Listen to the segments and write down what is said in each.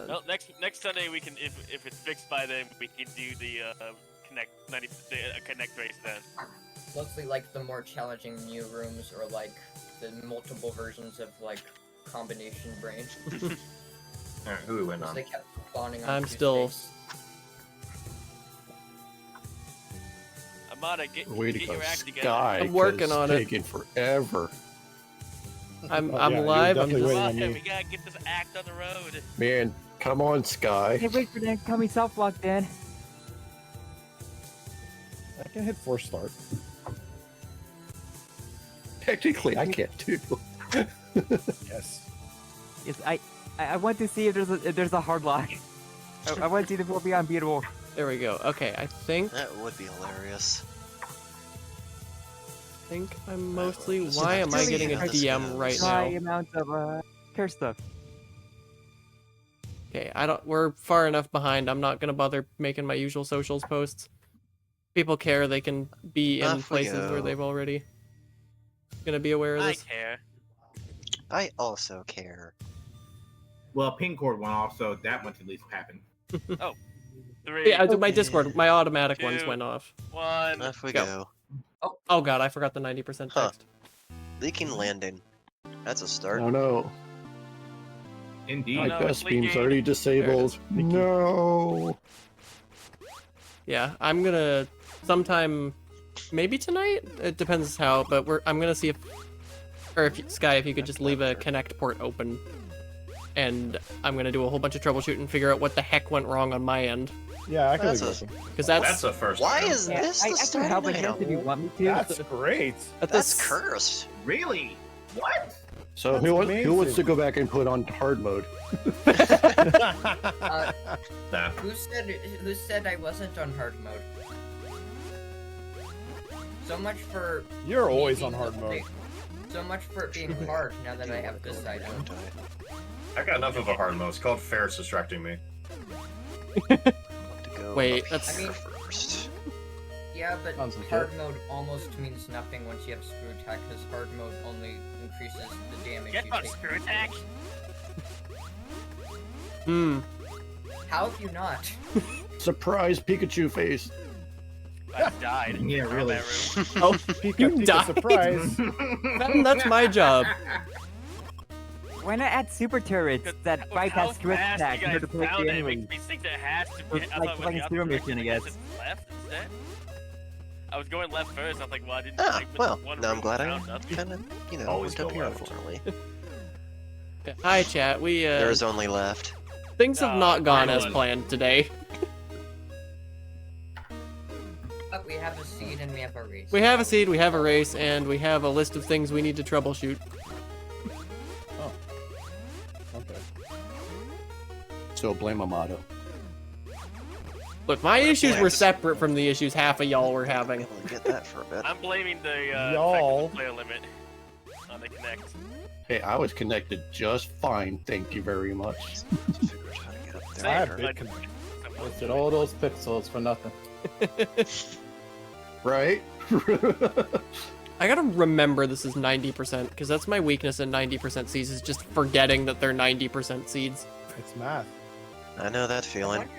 Well, next Sunday we can, if it's fixed by then, we can do the connect race then. Mostly like the more challenging new rooms or like the multiple versions of like combination brain. Alright, who we win on? They kept spawning on I'm still. Amada, get Way to your go, act together. Sky. I'm working 'cause on it. Taking forever. I'm Oh, yeah, live. you're I'm definitely just. waiting on Come on, me. we gotta get this act on the road. Man, come on, Sky. Hey, wait for Dan. Call me self block, Dan. I can hit force start. Technically, I can't too. Yes. Yes, I want to see if there's a hard lock. I want to see if it will be unbeatable. There we go. Okay, I think That would be hilarious. I'm mostly. This is Why am I really getting a how this DM goes. right High now? amount of care stuff. Okay, I don't. We're far enough behind. I'm not gonna bother making my usual socials posts. People care. They can be in Off we places where go. they've already gonna be aware of I this. care. I also care. Well, ping cord went off, so that much at least happened. 3, Yeah, my Discord, my automatic ones 2, went off. 1. Off we Go. go. Oh god, I forgot the 90% Huh. text. Leaking landing. That's a start. Oh no, Indeed. my no, best it's beam's leaking. already disabled. No. Yeah, I'm gonna sometime, maybe tonight. It depends how, but I'm gonna see if Sky, if you could just leave a connect port open, and I'm gonna do a whole bunch of troubleshooting and figure out what the heck went wrong on my end, Yeah, I can That's leave a- it open. because That's a first. Why item. is this I the can start help of against if you item? want me to. That's great. at That's this. cursed. Really? What? So That's who wants amazing. to go back and put on hard mode? Nah. Who said I wasn't on hard mode? So much for You're me always being on hard able mode. to- So much for it being hard now that I have this item. Don't I? I got enough of a hard mode. It's called Ferris distracting me. Want to go Wait, up that's- here I mean- first. Yeah, but Sounds legit. hard mode almost means nothing once you have screw attack, because hard mode only increases the damage Get you on take. screw attack. How have you not? Surprise Pikachu face. I died. Yeah, Out of really. that room. Oh, Pika, you Pika, died. surprise. That's my job. Why not add super turrets that With bypass how screw fast attack you in guys order to make found the it, it enemy? makes me think that it has to be. It's I like thought playing the Zero other Mission, I direction guess. was left instead. I was going left first. I was like, well, I didn't. Ah, like, with well, one now I'm room, glad I found nothing. kind of, Always went up go here left. formally. Hi, chat. We There's only left. things have not gone as finally. planned today. But we have a seed and we have a race. We have a seed, we have a race, and we have a list of things we need to troubleshoot. Okay. So blame Amato. Look, my issues were Yes. separate from the issues half of y'all were having. Able to get that for a bit. I'm blaming the Y'all. fact that the player limit on the connect. Hey, I was connected just fine. Thank you very much. Figure out how to get up I there. have Same. big Like, connect. Wasted all those pixels for nothing. Right? I gotta remember this is 90%, because that's my weakness in 90% seeds, is just forgetting that they're 90% seeds. It's math. I know that I feeling.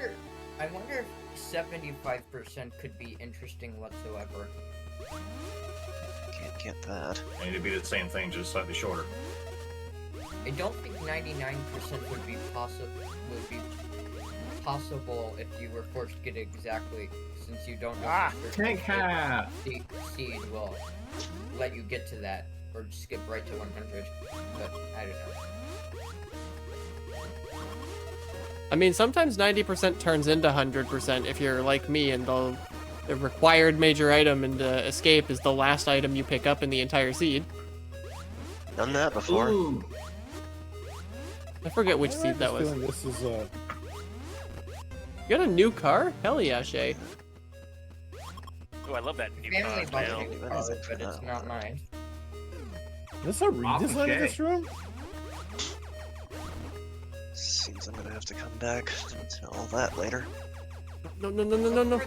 wonder if 75% could be interesting whatsoever. Can't get that. I need to be the same thing, just slightly shorter. I don't think 99% would be possible if you were forced to get it exactly, since you don't know for certain Tank half. if seed will let you get to that, or skip right to 100. But I don't know. I mean, sometimes 90% turns into 100% if you're like me, and the required major item in the escape is the last item you pick up in the entire seed. Done that before. Ooh. I forget which I seed have that this was. feeling This is You got a new car? Hell yeah, Shay. Oh, I love that new Family car bought now. a new car, but it's not mine. this a redesign of this room? Seems I'm gonna have to come back to all that later. No, no, no, no, no, no.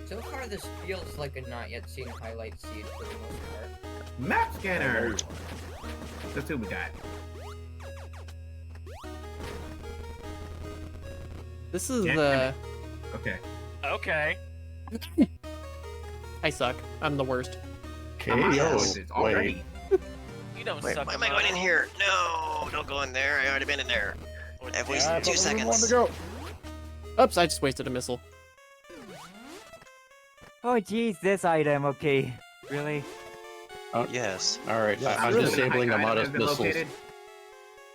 So far, this feels like a not yet seen highlight seed for the most part. Map scanner. Let's see what we got. This is Yeah. the. Okay. Okay. I suck. I'm the worst. KO. It's already. You don't Wait, suck. why am I going in here? No, don't go in there. I already been in there. I've wasted I 2 thought we wanted seconds. to go. Oops, I just wasted a missile. Oh jeez, this item. Okay, really? Yes. All right, Yeah, I'm really. disabling Item Amada's has been missiles. located.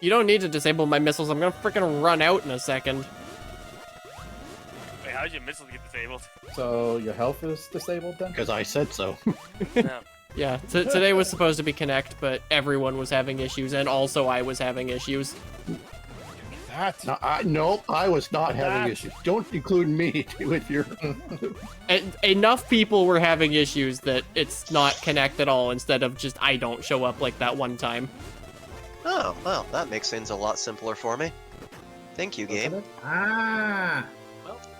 You don't need to disable my missiles. I'm gonna freaking run out in a second. Wait, how did your missiles get disabled? So your health is disabled then? Because I said so. No. Yeah, today was supposed to be Connect, but everyone was having issues, and also I was having issues. That. No, I was not having That- issues. Don't include me with your. Enough people were having issues that it's not Connect at all, instead of just I don't show up like that one time. Oh, well, that makes things a lot simpler for me. Thank you, Doesn't game. it? Ah.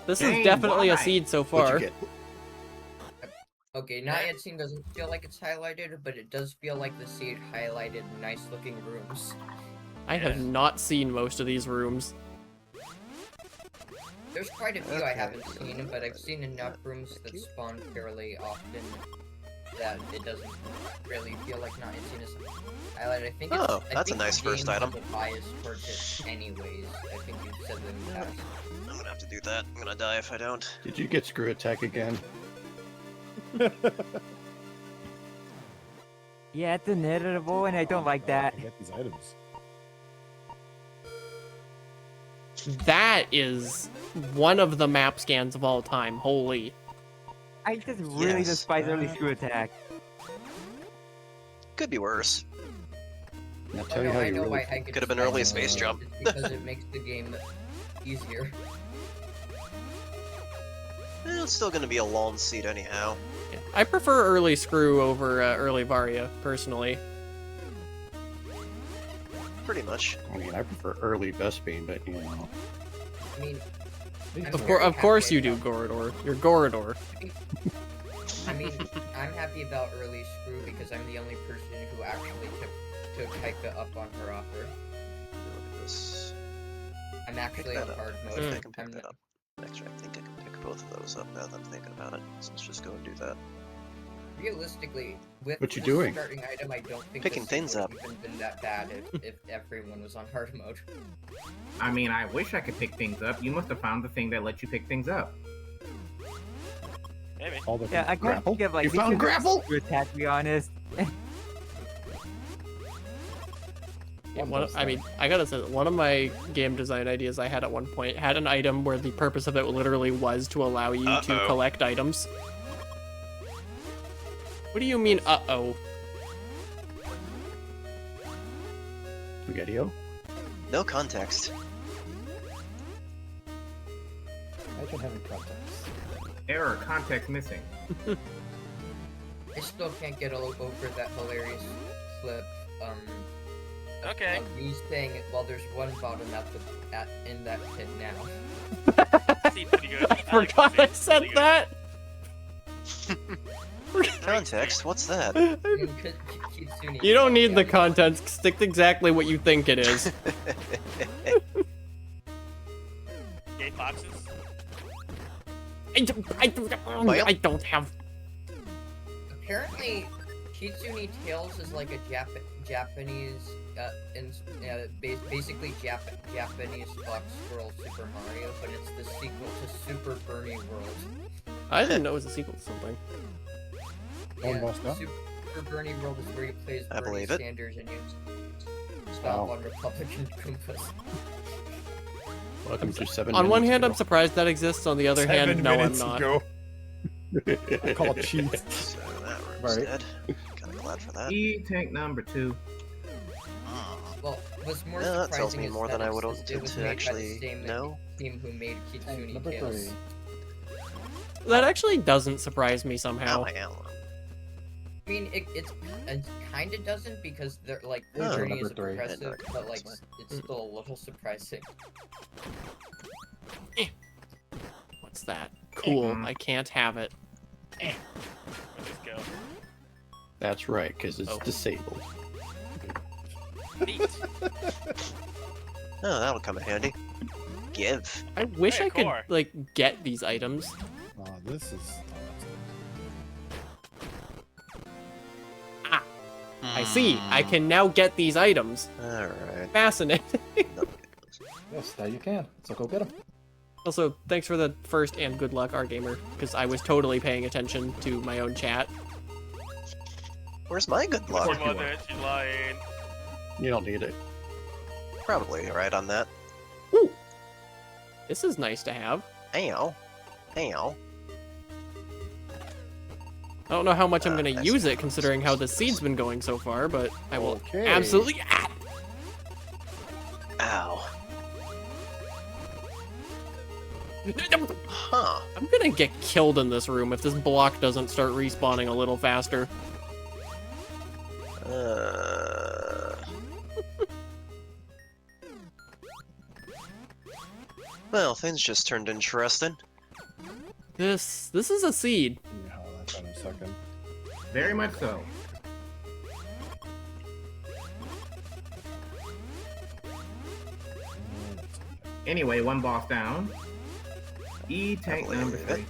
This Dang, is definitely a why? seed so What'd far. you get? Okay, Not Yet Seen doesn't feel like it's highlighted, but it does feel like the seed highlighted nice looking rooms. I have Yes. not seen most of these rooms. There's quite a few I Okay. haven't seen, but I've seen enough rooms that spawn fairly often that it doesn't really feel like Not Yet Seen is highlighted. I think it's, Oh, I that's a think nice the first game item. has a bias towards it anyways. I think you've said that in the past. I'm gonna have to do that. I'm gonna die if I don't. Did you get screw attack again? Yeah, it's inevitable, and I don't like that. I get these items. That is one of the map scans of all time. Holy. I just really Yes. despise early screw attack. Could be worse. I'll Oh, tell you no, how I you know really. why I could Could've been despise early it. space jump. It's because it makes the game easier. It's still gonna be a long seat anyhow. Yeah. I prefer early Screw over early Varia, personally. Pretty much. I mean, I prefer early Vespine, but you know. I mean, I'm Of very course happy you do, about- Gorador. You're Gorador. I mean, I'm happy about early Screw because I'm the only person who actually took Kaika up on her offer. Look at this. I'm actually that on up. hard I mode. think I can pick I'm that up. Actually, I think I can pick both of those up now that I'm thinking about it. So let's just go and do that. Realistically, with What you this doing? starting item, I don't think Picking this things would up. even been that bad if everyone was on hard mode. I mean, I wish I could pick things up. You must have found the thing that lets you pick things up. Maybe. All the Yeah, I can't Grapple? think of like You found decent grapple? screw attack, to be honest. I mean, I gotta say, one of my game design ideas I had at one point had an item where the purpose of it literally was to allow you to Uh-oh. collect items. What do you mean, uh-oh? Spaghetti-O? No context. Imagine having context. Error, context missing. I still can't get over that hilarious clip. Okay. Of me saying, well, there's one bottom in that pit now. Seems pretty good. I forgot I Seems said pretty good. that! Context? What's that? Kitsune You don't need the yeah. context, stick to exactly what you think it is. Gay foxes. I don't have... Apparently, Kitsune Tales is like a Japanese, basically Japanese Fox Squirrel Super Mario, but it's the sequel to Super Bernie World. I didn't know it was a sequel to something. Almost done. Super Bernie World is where you play as I Bernie believe it. Sanders and you stop Wow. on Republican Goombas. Welcome to 7 On one minutes hand, I'm ago. surprised that exists, on the other 7 hand, no, I'm minutes not. ago. I call it cheat. So that room's Right. dead. Kinda glad for that. E-tank number 2. Well, what's more Yeah, that surprising tells me is more that than I would it want was to made by the actually same know. team who made Kitsune Number Tales. 3. That actually doesn't surprise me Ow, somehow. my arm. I mean, it kind of doesn't because they're like their Oh, journey number is 3. progressive, but like That's it's still a little surprising. What's that? Cool, Mhm. I can't have it. Let's just go. That's right, because it's Oh. disabled. Neat. Oh, that'll come in handy. give? I wish Hey, I could core. like get these items. This is. I see. I can now get these items. Alright. Fascinating. Yes, now you can. So go get them. Also, thanks for the first and good luck, Gamer, because I was totally paying attention to my own chat. Where's my good luck? She wasn't. She's lying. You don't need it. Probably right on that. Ooh, this is nice to have. Ow. Ow. I don't know how much I'm gonna Nice. use it, considering how the seed's been going so far, but I will Okay. absolutely. Ow. Huh. I'm gonna get killed in this room if this block doesn't start respawning a little faster. Well, things just turned interesting. This is a seed. Let me holler that in a second. Very much so. Anyway, one boss down. E-tank believe number it. 3.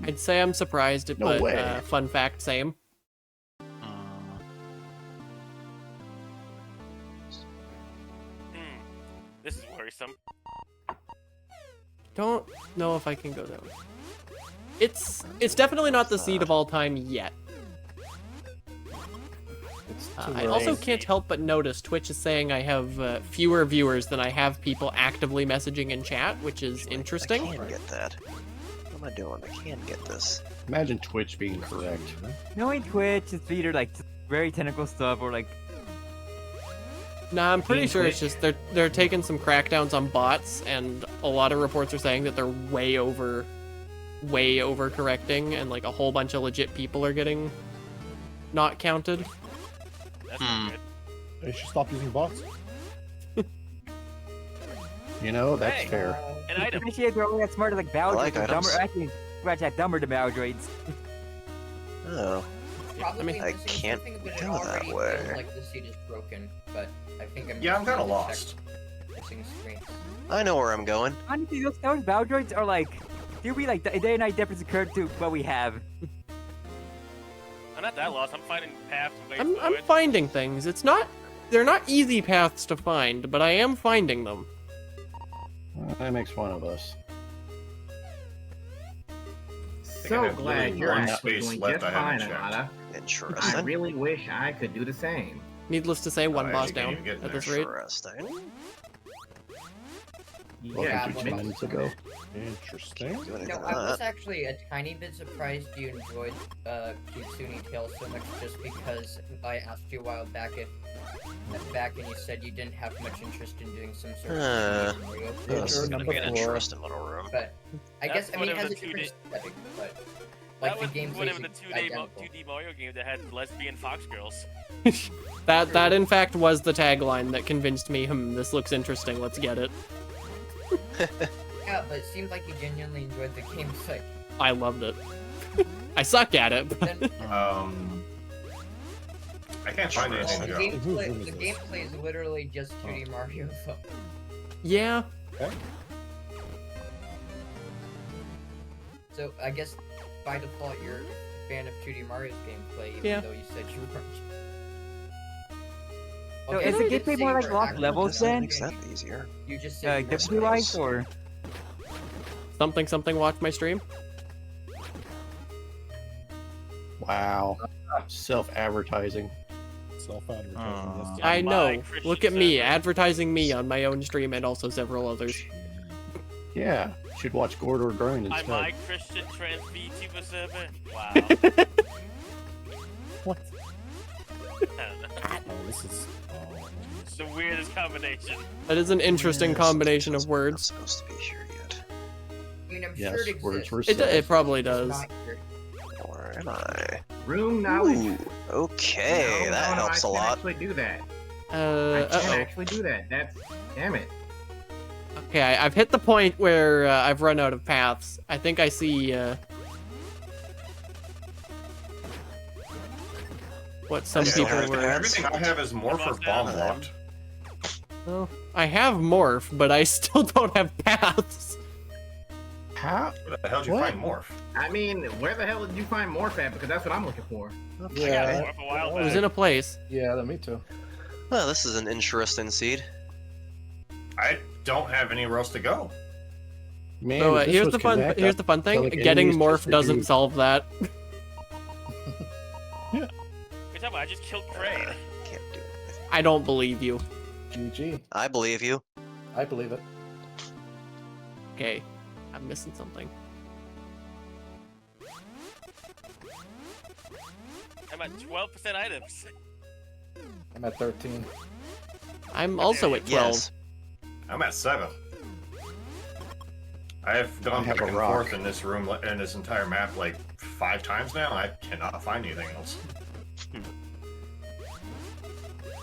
I'd say I'm surprised, No but way. fun fact, same. This is worrisome. Don't know if I can go that way. It's definitely not the seed of all time yet. It's too I early. also can't help but notice Twitch is saying I have fewer viewers than I have people actively messaging in chat, which is I interesting. can get that. What am I doing? I can get this. Imagine Twitch being correct. Knowing Twitch is either like very technical stuff or like Nah, I'm pretty Being sure it's Twitch. just they're taking some crackdowns on bots, and a lot of reports are saying that they're way over correcting, and like a whole bunch of legit people are getting not counted. That's not good. They should stop using bots. You know, that's Hey. fair. An item. especially if they're only that smart like Bowdroids like or dumber. items. Actually, scratch that dumber than Bowdroids. Oh. Probably I missing can't something, but it go that already way. feels like the seed is broken, but I think I'm Yeah, I'm just kinda gonna lost. check missing screens. I know where I'm going. Honestly, those Bowdroids are like, do we like day and night difference occurred to what we have? I'm not that lost. I'm finding paths and ways I'm forward. finding things. They're not easy paths to find, but I am finding them. That makes one of us. I So have glad literally you're one actually space doing left just I haven't fine, checked. Anata. I Interesting. really wish I could do the same. Needless to say, one I boss can't down even get at there. this rate. Interesting. Well, Yeah, thank you, one 10 boss. minutes ago. Interesting. Do anything No, with I was that. actually a tiny bit surprised you enjoyed Kitsune Tales so much, just because I asked you a while back and you said you didn't have much interest in doing some sort of Mario This play. is gonna be an number 4. interesting little room. But I That's guess I mean it one of has a the different 2D aesthetic, but That like was the game's one of the identical. 2D Mario game that had lesbian fox girls. That in fact was the tagline that convinced me, this looks interesting, let's get it. Yeah, but it seemed like you genuinely enjoyed the game. Like I loved it. I suck at it, but then I can't find anything the to go. gameplay, the gameplay is literally just 2D Mario. So. yeah. So I guess by default you're a fan of 2D Mario's gameplay, even Yeah. though you said you weren't. So Okay, is the you did gameplay say more you like were locked active levels in then? Makes that easier. You just said you weren't. Difficulty wise or? Something watch my stream. Wow. Self-advertising. Self-advertising. I know. Christian Look at me, server. advertising me on my own stream and also several others. Yeah. Should watch Gordor Grind I'm instead. my Christian trans VTuber server. Wow. What? I don't know. Oh, this is. It's the weirdest combination. That is an interesting Yes, combination it's of not words. supposed to be here yet. I mean, I'm Yes, sure it words exists. were It, said. it probably It's does. not here. Where am I? Room knowledge. Ooh, okay, that helps I a can't lot. actually do that. I Uh, can't uh-oh. actually do that. That's damn it. Okay, I've hit the point where I've run out of paths. I think I see what some Yeah, people right were. there. Everything I have is more for Almost bomb down. locked. Well, I have morph, but I still don't have paths. How? Where the hell did you What? find Morph? I mean, where the hell did you find Morph at? Because that's what I'm looking for. I got Yeah, Morph a while It was back. in a place. yeah, me too. Well, this is an interesting seed. I don't have anywhere else to go. Man, So if this here's was the fun. Connect, Here's the fun thing. like Getting enemies morph just to doesn't do- solve that. Good job, I just killed Kraid. Can't do it. I don't believe you. GG. I believe you. I believe it. Okay, I'm missing something. I'm at 12% items. I'm at 13. I'm also at 12. Yes. I'm at 7. I have gone I have back a and rock. forth in this room, in this entire map, like 5 times now. I cannot find anything else.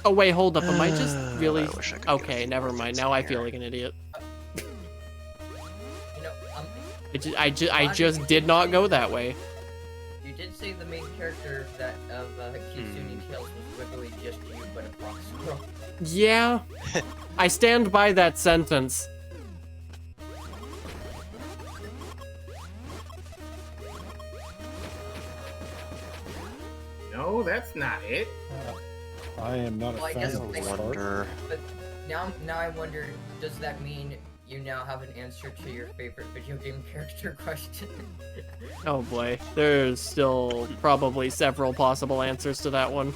Oh wait, hold up. Am I just really? I wish I could Okay, get never things mind. in Now I here. feel like an idiot. You know, I just did not go that way. you did say the main character that of Kitsune Tales was literally just you, but a fox squirrel. Yeah, I stand by that sentence. No, that's not it. I am not Well, I a fan guess of I this part. Wonder. But now I wonder, does that mean you now have an answer to your favorite video game character question? Oh boy, there's still probably several possible answers to that one.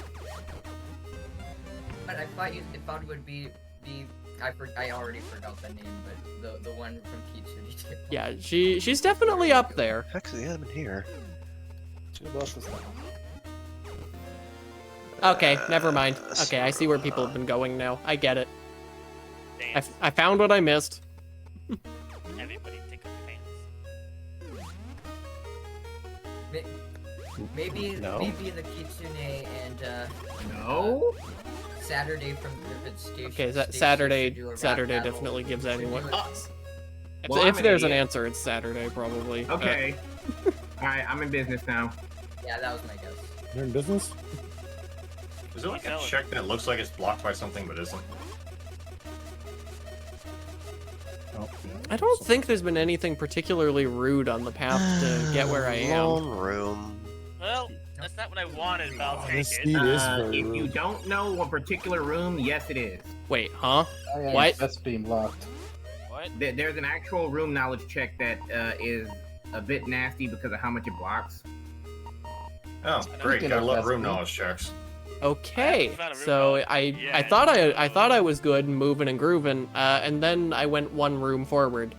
But I thought it would be the I already forgot the name, but the one from Kitsune Tales. Yeah, she's definitely up there. Heck's the admin here? 2 bosses now. Okay, never mind. Okay, I see where people have been going now. I get it. Damn. I found what I missed. Everybody take off pants. Maybe No. maybe the Kitsune and No. Saturday from Griffith Station. Okay, Station Saturday should do a rap Saturday battle. definitely gives anyone. Should do it. Well, If I'm an there's an idiot. answer, it's Saturday probably. Okay. Alright, I'm in business now. Yeah, that was my guess. You're in business? Is it like a Tell it. check that looks like it's blocked by something but isn't? Oh, yeah. I don't think there's been anything particularly rude on the path to get where I am. Lone room. Well, that's not what I wanted, but I'll take This it. seed is very If you rude. don't know one particular room, yes, it is. Wait, huh? I am What? That's being locked. What? There's an actual room knowledge check that is a bit nasty because of how much it blocks. Oh, great! Speaking Gotta of love best room food. knowledge checks. Okay, found a room so now. I Yeah. thought I was good and moving and grooving, and then I went one room forward,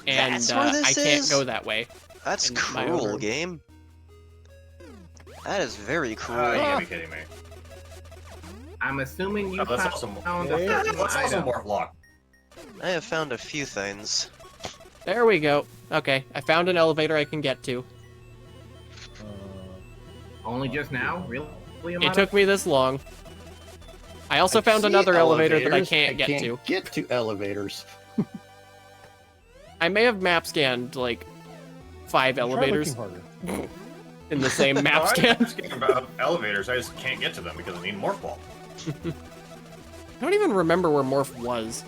and That's where I this can't is? go that way. That's In my own cruel, room. game. That is very cruel. You gotta be kidding me. I'm assuming you Oh, that's found awesome. a Yeah, certain What's also item. Morph lock? I have found a few things. There we go. Okay, I found an elevator I can get to. Only just now? Really? It took me this long. I also I found see another elevator that I elevators, can't get to. Get to elevators. I may have map scanned like 5 Try elevators looking harder. in the same map No, scan. I'm scared about elevators. I just can't get to them because I need Morph Ball. I don't even remember where Morph was.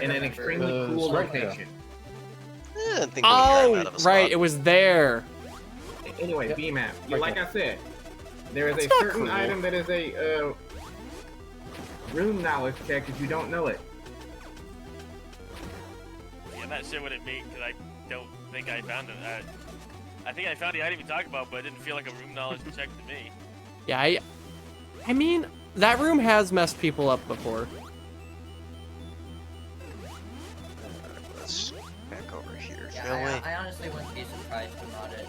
In an extremely cool right there. location. I didn't think we were out Oh, of a right, spot. it was there. Anyway, Yep. BMAP. Right Like there. I said, there is That's a not certain cool. item that is a room knowledge check if you don't know it. Yeah, I'm not sure what it means because I don't think I found it. I think I found the item you talked about, but it didn't feel like a room knowledge check to me. Yeah, I mean, that room has messed people up before. Let's back over here, Yeah, shall we? I honestly wouldn't be surprised if not at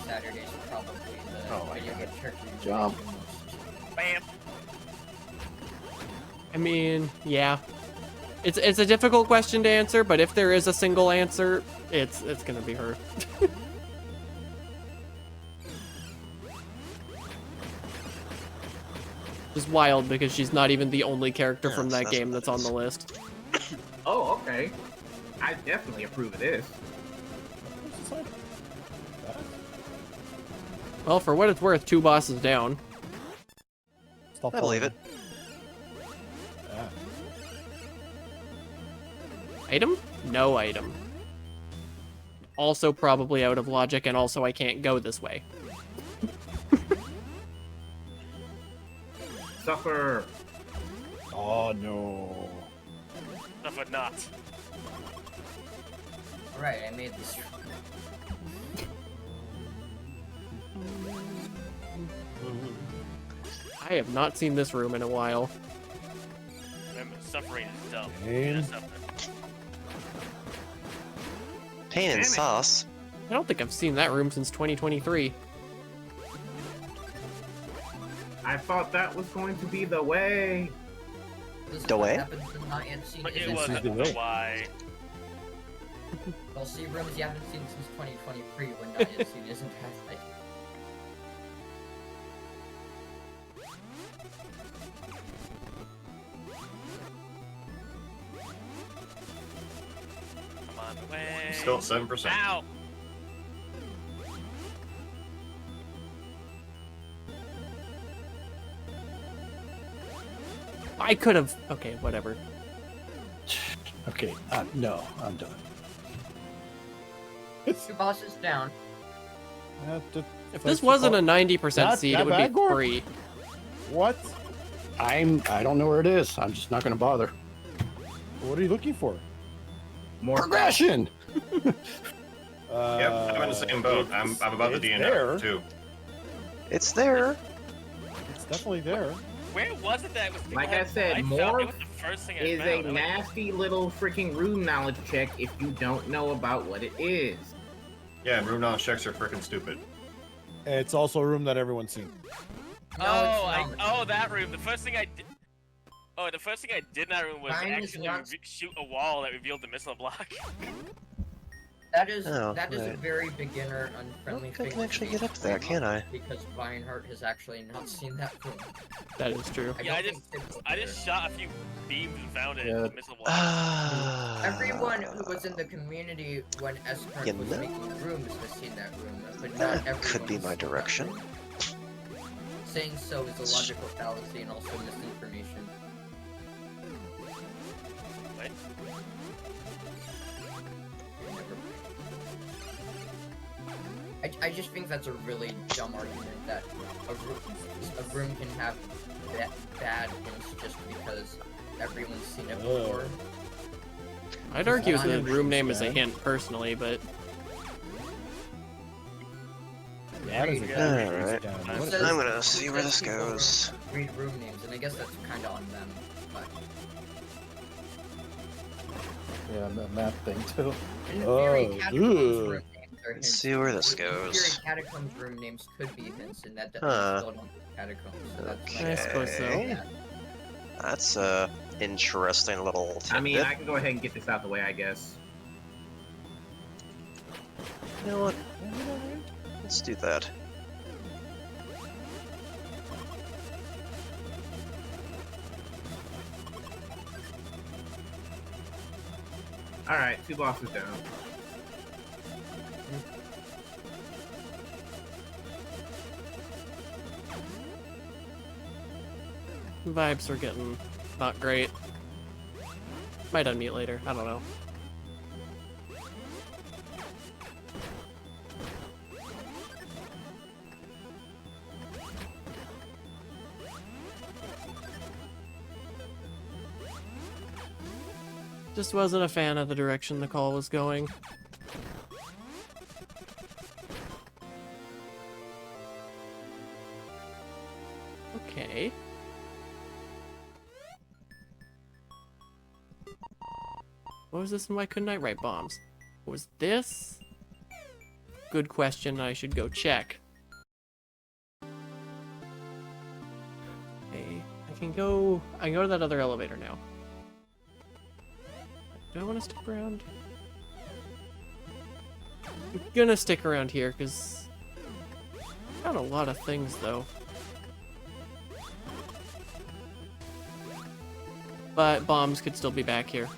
Saturday's probably the Oh my video God. game character. you Jump. like the most. Bam! I mean, yeah. It's a difficult question to answer, but if there is a single answer, it's gonna be her. Just wild because she's not even the only character Yeah, from that that's game what that's that on is. the list. Oh, okay. I definitely approve of this. What's this item? That? Well, for what it's worth, 2 bosses down. Stop I believe following it. Ah. Item? No item. Also probably out of logic, and also I can't go this way. Suffer. Oh no. Suffer not. Right, I made this. I have not seen this room in a while. Remember, suffering is dumb. Pain. Yeah, suffer. Pain Damn and it. sauce. I don't think I've seen that room since 2023. I thought that was going to be the way. This is The what way? happens in not yet seen. But it isn't wasn't the the way. why. Well, see, rooms you haven't seen since 2023 when not yet seen isn't half I'm on the way. Still at 7%. Ow! I could have. Okay, whatever. Okay, no, I'm done. Two bosses down. If this wasn't a 90% Not seed, that it would bad, be Gorp? free. What? I don't know where it is. I'm just not gonna bother. What are you looking for? More Progression. Yep, I'm in the same boat. I'm about the it's DNF there. too. It's there. It's definitely there. Where was it that was? Like I said, found morph it was the first thing I is found. a I went, nasty little freaking room knowledge check if you don't know about what it is. Yeah, and room knowledge checks are freaking stupid. It's also a room that everyone's seen. No, oh, it's not. that room. The first thing I did. Oh, the first thing I did in that room was Mine is actually not- shoot a wall that revealed the missile block. That is Oh, a right. very beginner unfriendly I don't think I thing can to actually me get up to there, bring can up, I? Because Reinhardt has actually not seen that room. That is true. Yeah, I don't just- think Sid was I there. just shot a few beams and found it. Yeah. The missile block. Ah. Everyone who was in the community when S-Current You was know? making rooms has seen that room, but not That everyone could be has my seen that direction. room. Saying so is a logical fallacy and also misinformation. What? I just think that's a really dumb argument that a room can have bad hints just because everyone's seen it before. I'd argue not the an room name is a interesting hint, personally, but That is a Yeah. good Alright. down. I'm What So- is- I'm gonna see where Says this people goes. Read room names, and I guess that's kind of on them. But Yeah, the map thing too. in theory, Oh, catacombs ugh. room names are Let's hints. see where this In theory, goes. catacombs room names could be hints, and that Huh. still don't catacombs. So that's I suppose so. Okay. That's a interesting little tidbit. I mean, I can go ahead and get this out the way, I guess. You know what? Let's do that. Alright, two bosses down. vibes are getting not great. Might unmute later. I don't know. Just wasn't a fan of the direction the call was going. Okay. What was this and why couldn't I write bombs? Was this? Good question, I should go check. Okay, I can go to that other elevator now. Do I want to stick around? I'm gonna stick around here, because got a lot of things, though. But bombs could still be back here.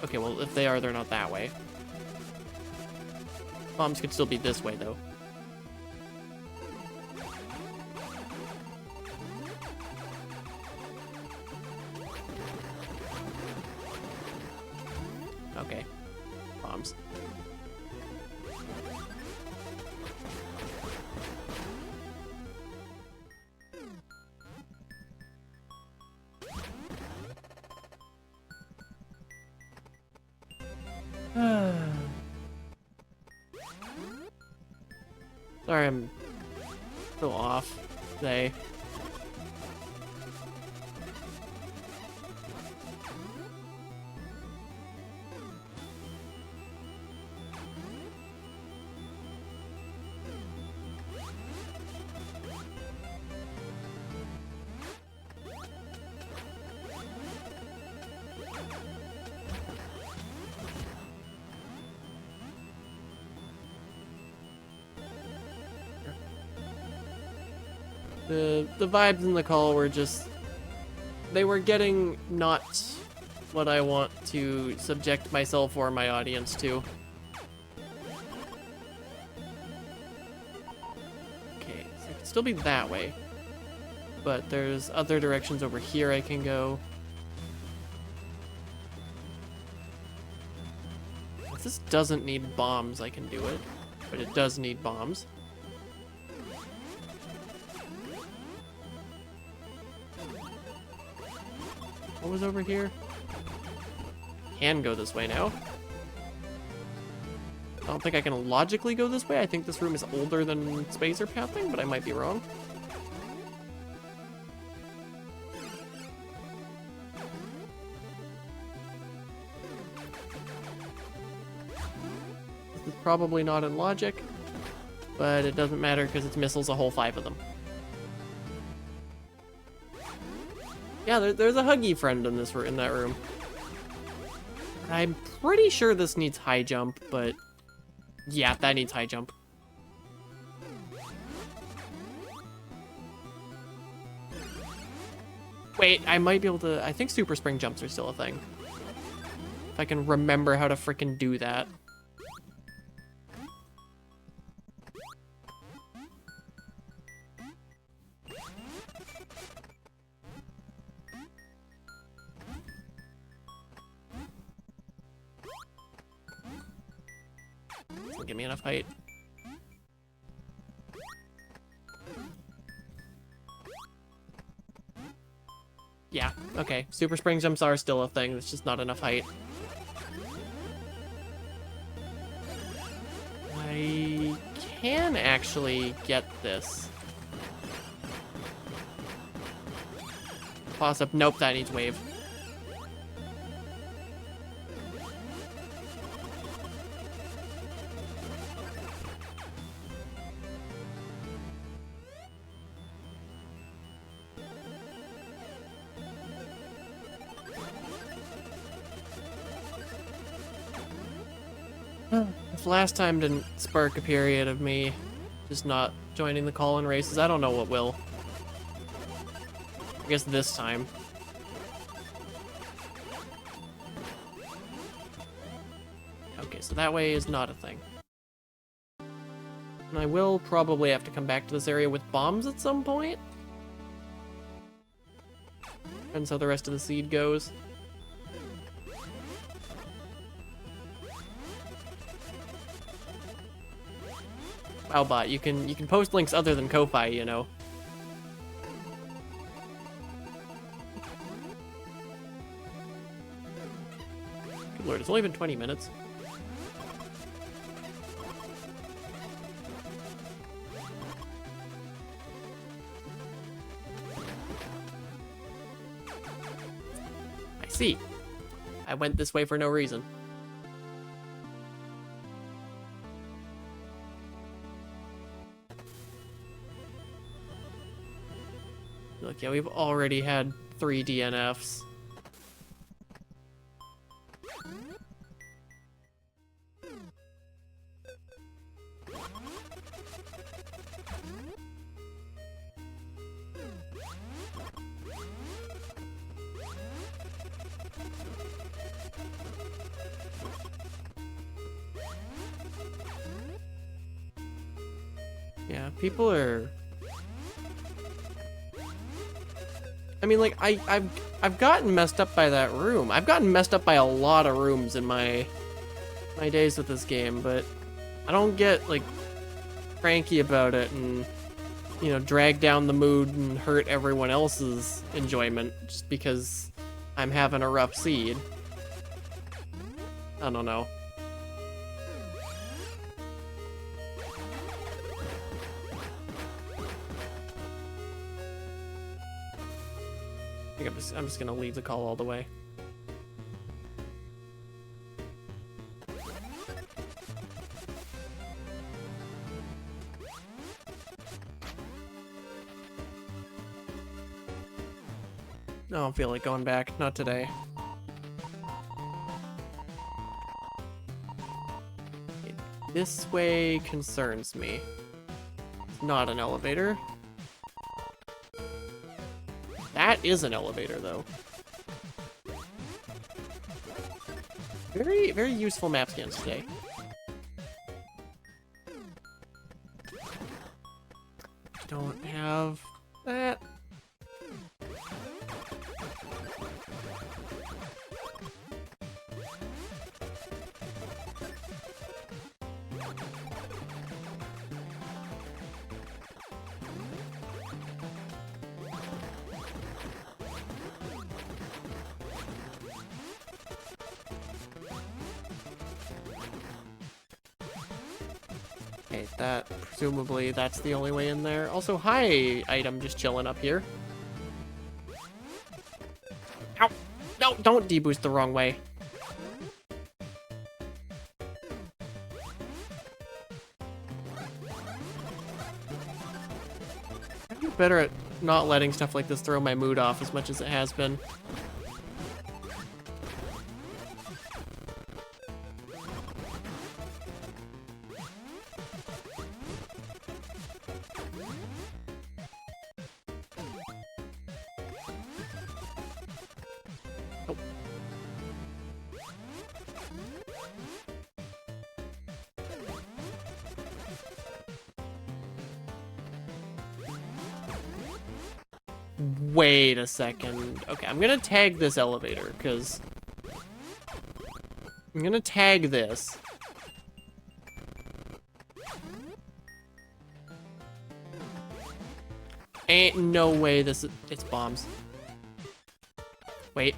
Okay, well, if they are, they're not that way. Bombs could still be this way, though. Okay. Bombs. Sorry, I'm still off today. The vibes in the call were just, they were getting not what I want to subject myself or my audience to. Okay, so it could still be that way, but there's other directions over here I can go. If this doesn't need bombs, I can do it, but it does need bombs. What was over here? Can go this way now. I don't think I can logically go this way. I think this room is older than Spacer Pathing, but I might be wrong. This is probably not in logic, but it doesn't matter because it's missiles, a whole 5 of them. Yeah, there's a Huggy friend in that room. I'm pretty sure this needs high jump, but yeah, that needs high jump. Wait, I might be able to. I think super spring jumps are still a thing. If I can remember how to frickin' do that. Give me enough height. Yeah, okay. Super spring jumps are still a thing, it's just not enough height. I can actually get this. Toss up. Nope, that needs wave. If last time didn't spark a period of me just not joining the call-in races, I don't know what will. I guess this time. Okay, so that way is not a thing. And I will probably have to come back to this area with bombs at some point. Depends how the rest of the seed goes. Wow, bot, you can post links other than Ko-Fi, you know. Good lord, it's only been 20 minutes. I see. I went this way for no reason. Look, yeah, we've already had 3 DNFs. Yeah, people are I mean, like, I've gotten messed up by that room. I've gotten messed up by a lot of rooms in my days with this game, but I don't get, like, cranky about it and, you know, drag down the mood and hurt everyone else's enjoyment just because I'm having a rough seed. I don't know. I think I'm just gonna leave the call all the way. I don't feel like going back. Not today. Okay, this way concerns me. It's not an elevator. That is an elevator, though. Very, very useful map scans today. Don't have that. Okay, that, presumably, that's the only way in there. Also, hi, item just chilling up here. Ow! No, don't deboost the wrong way. I'd be better at not letting stuff like this throw my mood off as much as it has been. Wait a second. Okay, I'm gonna tag this elevator, because I'm gonna tag this. Ain't no way it's bombs. Wait.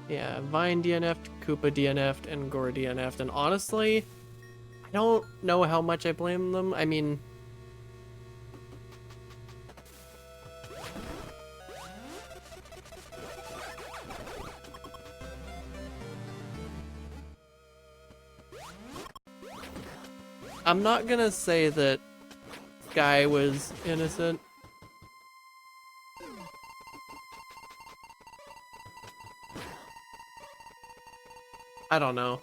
Yeah, Vine DNF'd, Koopa DNF'd, and Gore DNF'd, and honestly, I don't know how much I blame them. I mean, I'm not gonna say that Sky was innocent. I don't know.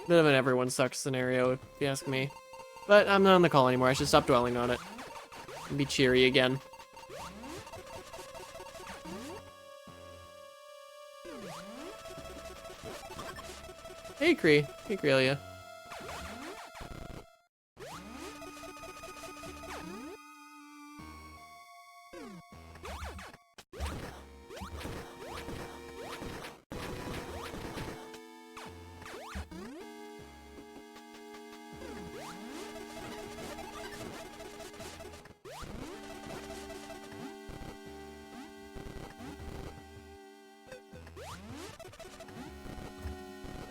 Bit of an everyone sucks scenario, if you ask me. But I'm not on the call anymore. I should stop dwelling on it. And be cheery again. Hey, Cree. Hey, Crelia.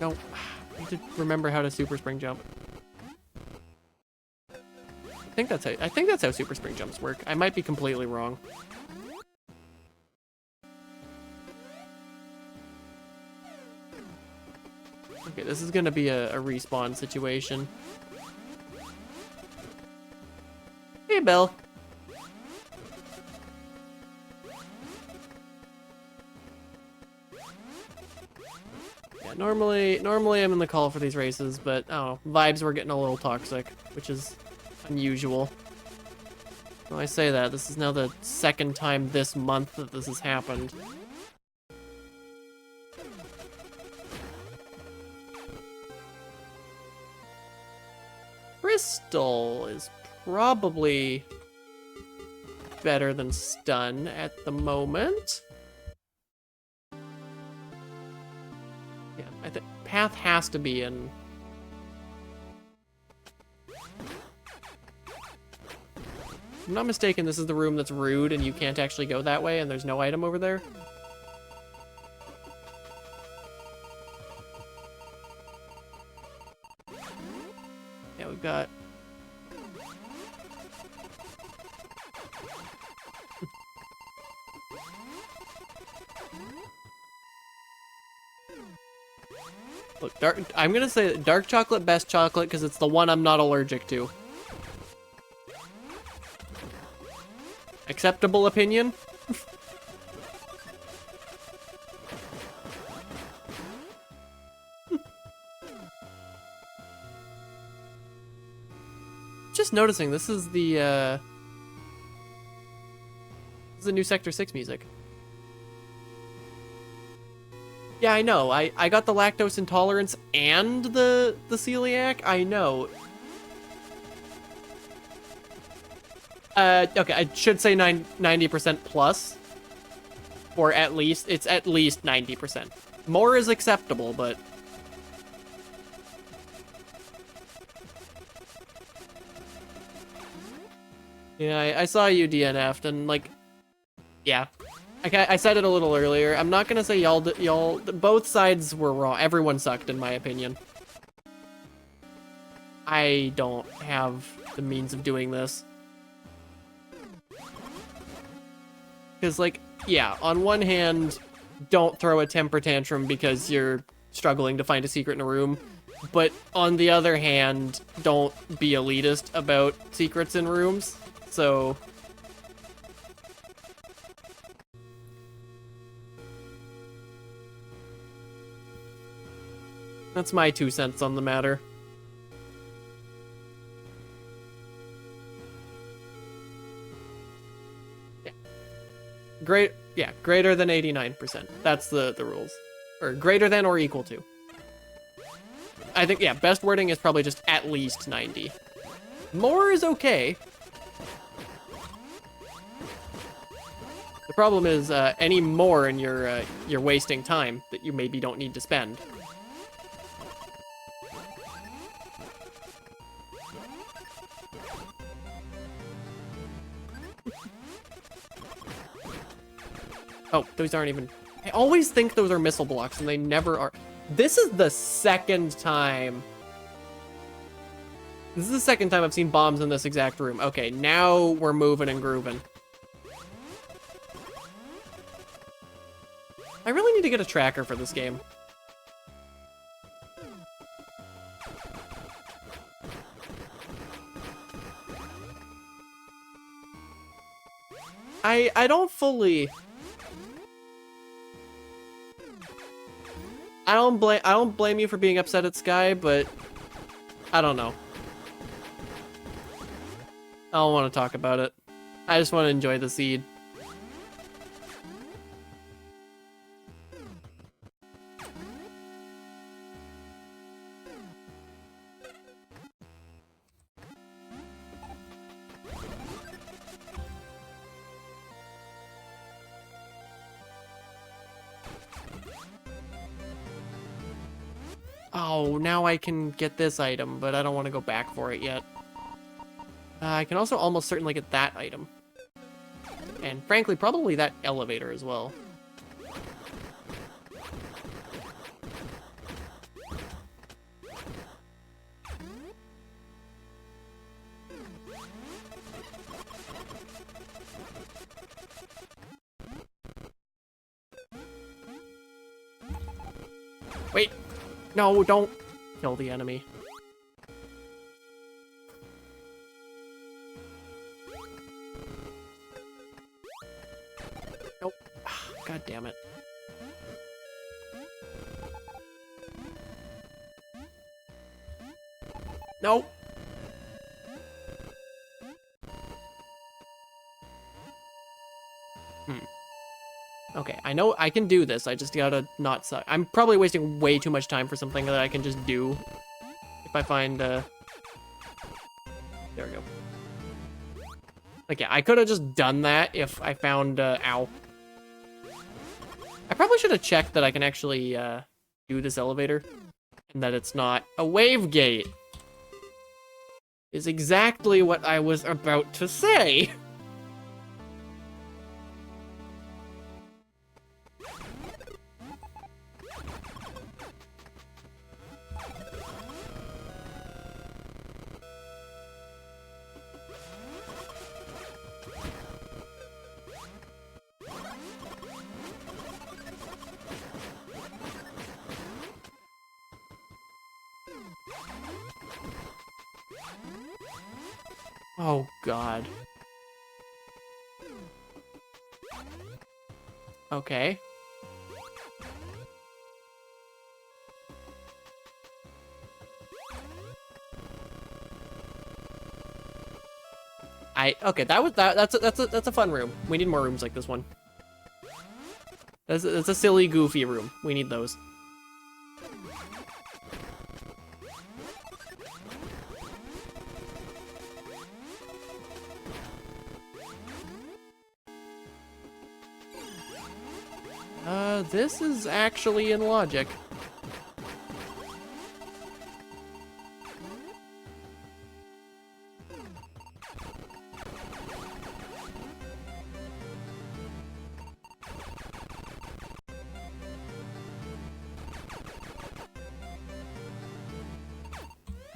No, I need to remember how to super spring jump. I think that's how super spring jumps work. I might be completely wrong. Okay, this is gonna be a respawn situation. Hey, Belle. Yeah, normally I'm in the call for these races, but I don't know, vibes were getting a little toxic, which is unusual. When I say that, this is now the second time this month that this has happened. Pistol is probably better than Stun at the moment. Yeah, I think Path has to be in. If I'm not mistaken, this is the room that's rude and you can't actually go that way and there's no item over there. Yeah, we've got... Look, I'm gonna say dark chocolate, best chocolate, because it's the one I'm not allergic to. Acceptable opinion? Just noticing, this is the new Sector 6 music. Yeah, I know. I got the lactose intolerance and the celiac. I know. Okay, I should say 90% plus. Or at least, it's at least 90%. More is acceptable, but... Yeah, I saw you DNF'd, and like... Yeah. I said it a little earlier. I'm not gonna say y'all... Both sides were wrong. Everyone sucked, in my opinion. I don't have the means of doing this. Because, like, yeah, on one hand, don't throw a temper tantrum because you're struggling to find a secret in a room. But on the other hand, don't be elitist about secrets in rooms. So... That's my 2 cents on the matter. Greater than 89%. That's the rules. Or greater than or equal to. I think, yeah, best wording is probably just at least 90. More is okay. The problem is any more and you're wasting time that you maybe don't need to spend. Oh, those aren't even... I always think those are missile blocks, and they never are. This is the second time... This is the second time I've seen bombs in this exact room. Okay, now we're moving and grooving. I really need to get a tracker for this game. I don't fully... I don't blame you for being upset at Sky, but I don't know. I don't want to talk about it. I just want to enjoy the seed. Oh, now I can get this item, but I don't want to go back for it yet. I can also almost certainly get that item. And frankly, probably that elevator as well. Wait! No, don't kill the enemy. Nope. God damn it. Nope. Okay, I know I can do this. I just gotta not suck. I'm probably wasting way too much time for something that I can just do if I find Like, yeah, I could have just done that if I found, ow. I probably should have checked that I can actually, do this elevator. And that it's not a wave gate. Is exactly what I was about to say. Oh, God. Okay. Okay, that's a fun room. We need more rooms like this one. That's a silly, goofy room. We need those. This is actually in logic.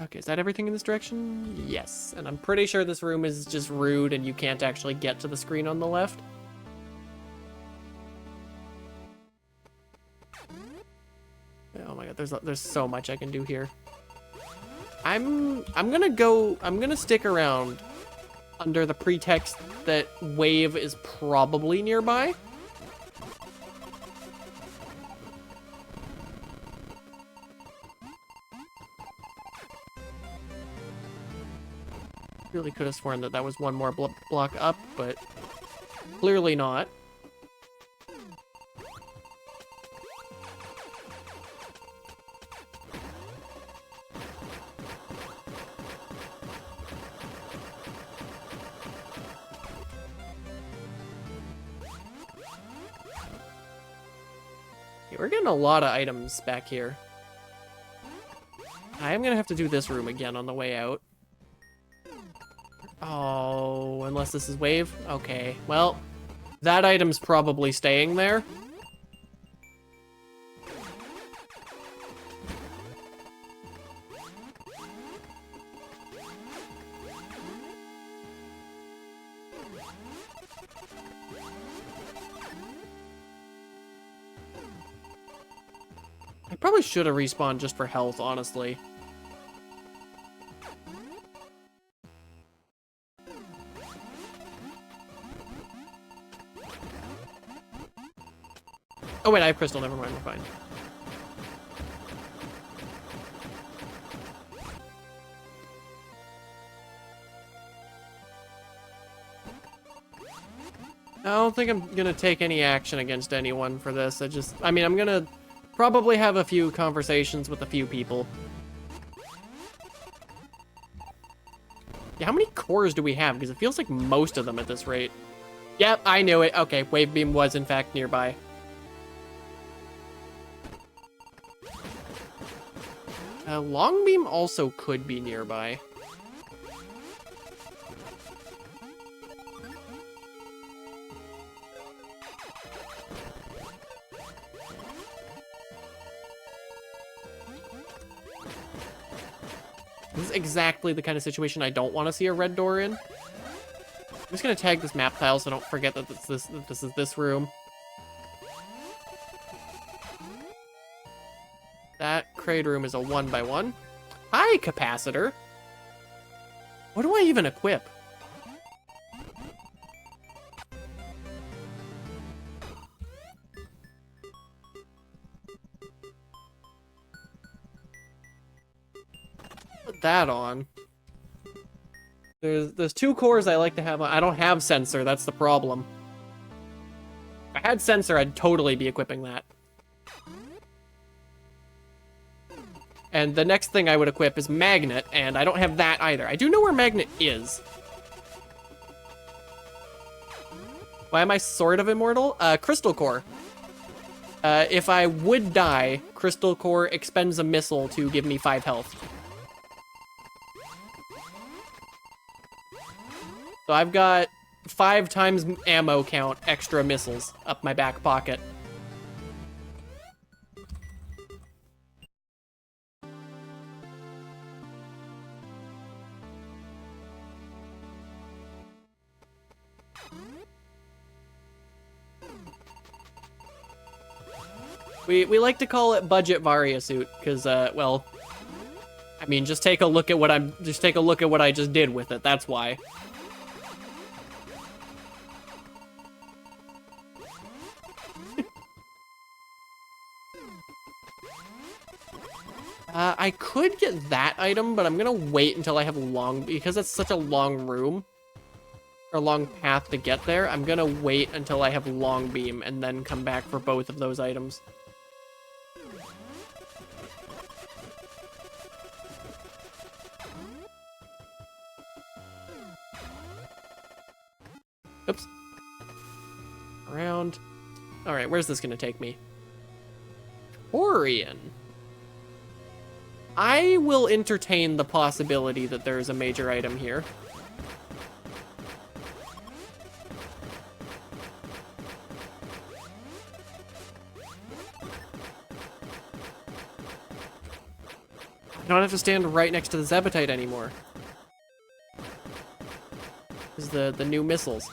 Okay, is that everything in this direction? Yes, and I'm pretty sure this room is just rude and you can't actually get to the screen on the left. Oh my god, there's so much I can do here. I'm gonna stick around under the pretext that Wave is probably nearby. Really could have sworn that was one more block up, but clearly not. We're getting a lot of items back here. I am gonna have to do this room again on the way out. Oh, unless this is Wave? Okay, well, that item's probably staying there. I probably should have respawned just for health, honestly. Oh wait, I have crystal, never mind, we're fine. I don't think I'm gonna take any action against anyone for this. I mean, I'm gonna probably have a few conversations with a few people. Yeah, how many cores do we have? Because it feels like most of them at this rate. Yep, I knew it. Okay, Wave Beam was in fact nearby. Long Beam also could be nearby. This is exactly the kind of situation I don't want to see a red door in. I'm just gonna tag this map tile so I don't forget that this is this room. That crate room is a 1x1. Hi, capacitor. What do I even equip? Put that on. There's two cores I like to have on. I don't have sensor, that's the problem. If I had sensor, I'd totally be equipping that. And the next thing I would equip is Magnet, and I don't have that either. I do know where Magnet is. Why am I sort of immortal? Crystal Core. If I would die, Crystal Core expends a missile to give me 5 health. So I've got 5 times ammo count extra missiles up my back pocket. We like to call it budget Varia suit because well, I mean just take a look at what I just did with it. That's why. I could get that item, but I'm gonna wait until I have because it's such a long room or long path to get there. I'm gonna wait until I have long beam and then come back for both of those items. Oops. Around. Alright, where's this gonna take me? Orion. I will entertain the possibility that there's a major item here. I don't have to stand right next to the Zebetite anymore. This is the new missiles.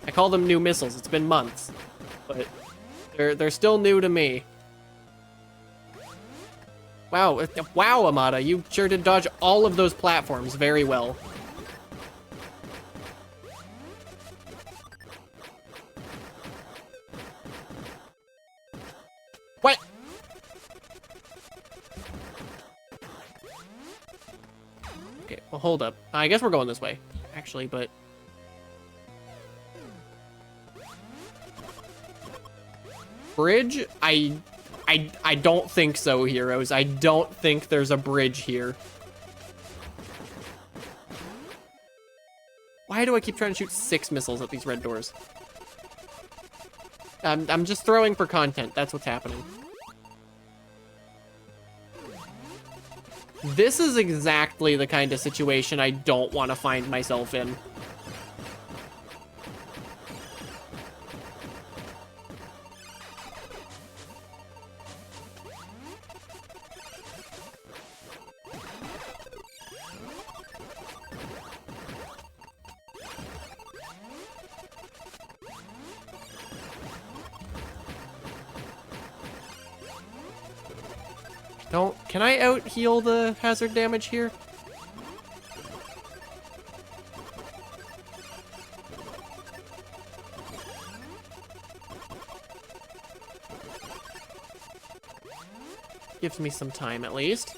I call them new missiles. It's been months, but they're still new to me. Wow, wow, Amada, you sure did dodge all of those platforms very well. What? Okay, well, hold up. I guess we're going this way, actually, but... Bridge? I don't think so, heroes. I don't think there's a bridge here. Why do I keep trying to shoot 6 missiles at these red doors? I'm just throwing for content. That's what's happening. This is exactly the kind of situation I don't want to find myself in. Can I out-heal the hazard damage here? Gives me some time at least.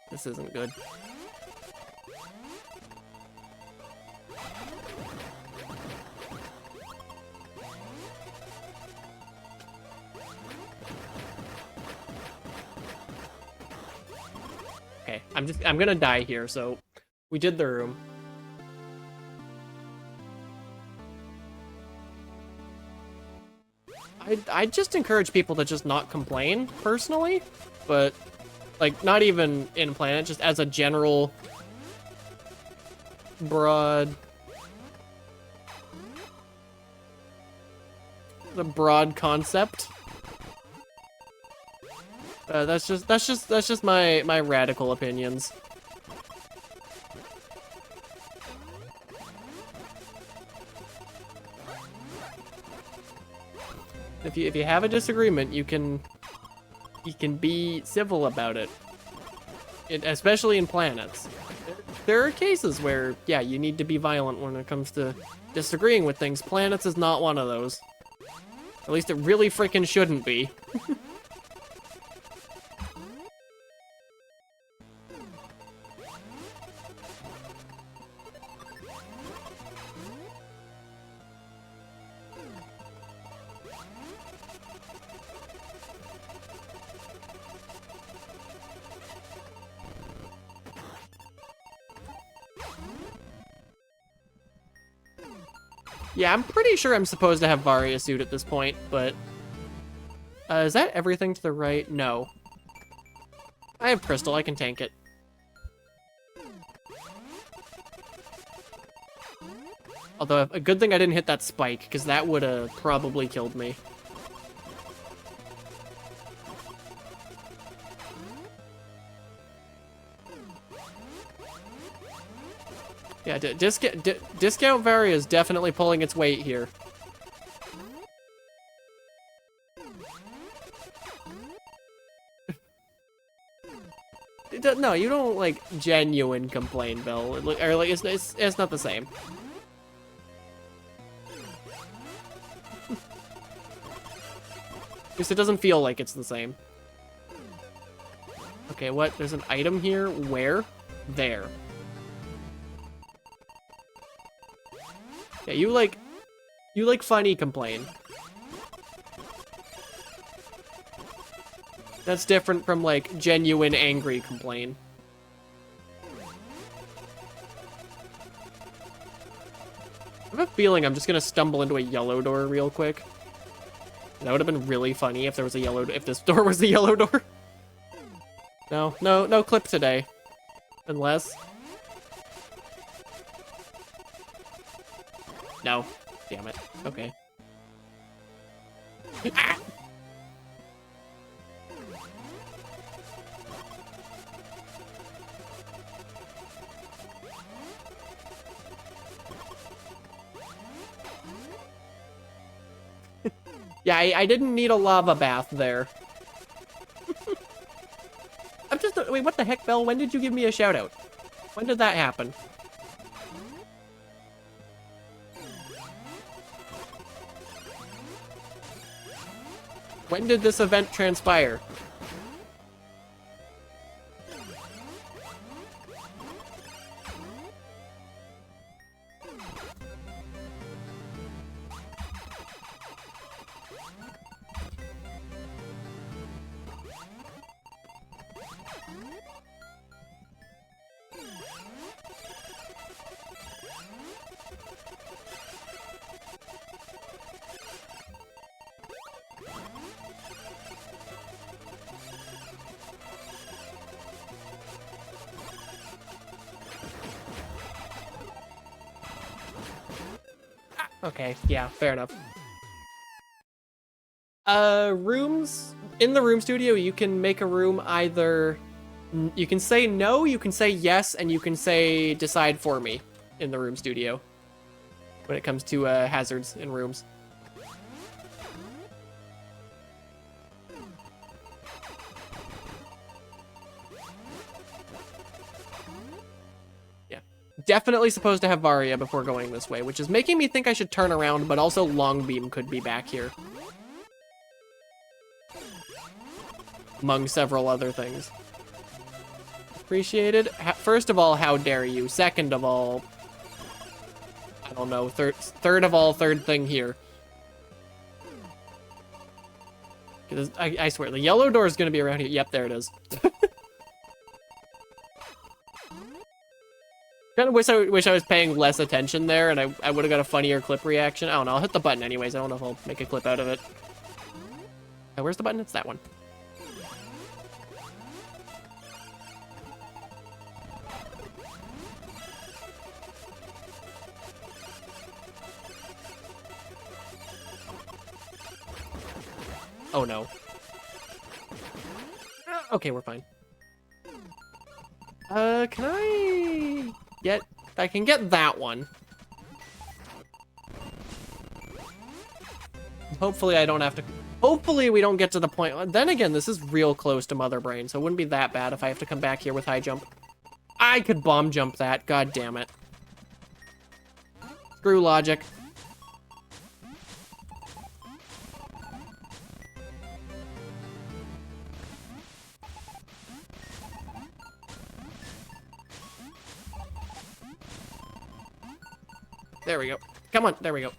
This isn't good. Okay, I'm gonna die here, so we did the room. I'd just encourage people to just not complain, personally, but like, not even in Planet, just as a general broad... the broad concept. That's just my radical opinions. If you have a disagreement, you can be civil about it. Especially in planets. There are cases where, yeah, you need to be violent when it comes to disagreeing with things. Planets is not one of those. At least it really freaking shouldn't be. Yeah, I'm pretty sure I'm supposed to have Varia suit at this point, but... is that everything to the right? No. I have Crystal, I can tank it. Although, a good thing I didn't hit that spike, because that would have probably killed me. Yeah, Discount Varia is definitely pulling its weight here. No, you don't, like, genuine complain, Bill. Or, like, it's not the same. Because it doesn't feel like it's the same. Okay, what? There's an item here? Where? There. Yeah, you like funny complain. That's different from, like, genuine angry complain. I have a feeling I'm just gonna stumble into a yellow door real quick. That would have been really funny if there was a if this door was the yellow door. No clip today. Unless... No. Damn it. Okay. Ah! Yeah, I didn't need a lava bath there. I'm just... Wait, what the heck, Belle? When did you give me a shout-out? When did that happen? When did this event transpire? Okay, yeah, fair enough. Rooms? In the room studio, you can make a room either... You can say no, you can say yes, and you can say decide for me in the room studio. When it comes to hazards in rooms. Definitely supposed to have Varia before going this way, which is making me think I should turn around, but also Longbeam could be back here. Among several other things. Appreciated. First of all, how dare you? Second of all, I don't know. Third of all, third thing here. I swear, the yellow door is going to be around here. Yep, there it is. Kind of wish I was paying less attention there, and I would have got a funnier clip reaction. I don't know. I'll hit the button anyways. I don't know if I'll make a clip out of it. Where's the button? It's that one. Oh no. Okay, we're fine. Can I get... I can get that one. Hopefully I don't have to... Hopefully we don't get to the point... Then again, this is real close to Mother Brain, so it wouldn't be that bad if I have to come back here with high jump. I could bomb jump that, god damn it. Screw logic. There we go. Come on, there we go.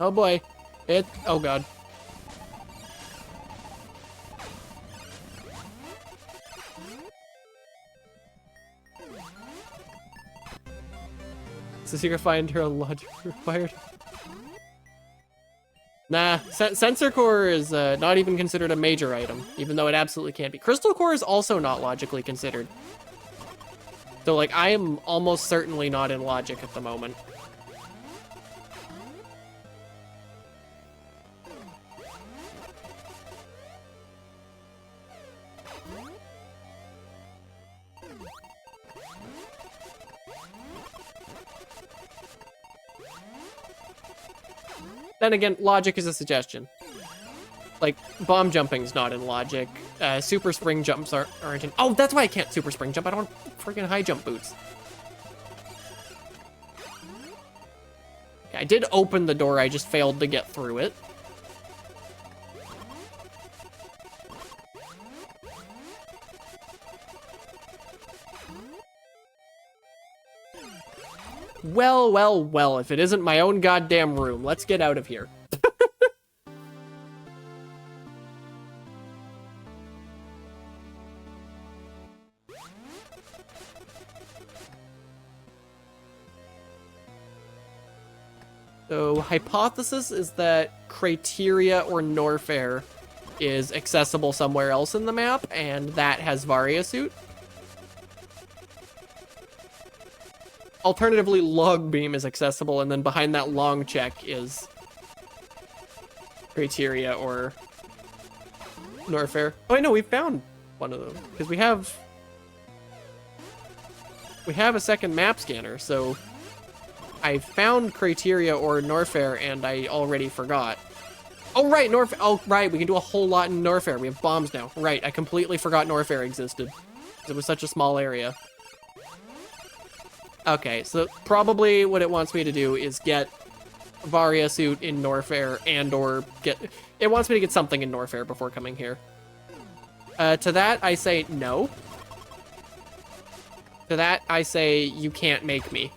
Oh boy. Oh god. Is the secret finder logic required? Nah, Sensor Core is not even considered a major item, even though it absolutely can be. Crystal Core is also not logically considered. So, like, I am almost certainly not in logic at the moment. Then again, logic is a suggestion. Like, bomb jumping's not in logic. Super spring jumps aren't in... Oh, that's why I can't super spring jump. I don't want freaking high jump boots. Okay, I did open the door, I just failed to get through it. Well, well, well, if it isn't my own goddamn room, let's get out of here. So, hypothesis is that Crateria or Norfair is accessible somewhere else in the map, and that has Varia Suit. Alternatively, Log Beam is accessible, and then behind that long check is Crateria or Norfair. Oh, I know, we found one of them, because we have a second map scanner, so I found Crateria or Norfair, and I already forgot. Oh, right, Norfair. Oh, right, we can do a whole lot in Norfair. We have bombs now. Right, I completely forgot Norfair existed. It was such a small area. Okay, so probably what it wants me to do is get Varia Suit in Norfair and or get... It wants me to get something in Norfair before coming here. To that, I say no. To that, I say you can't make me.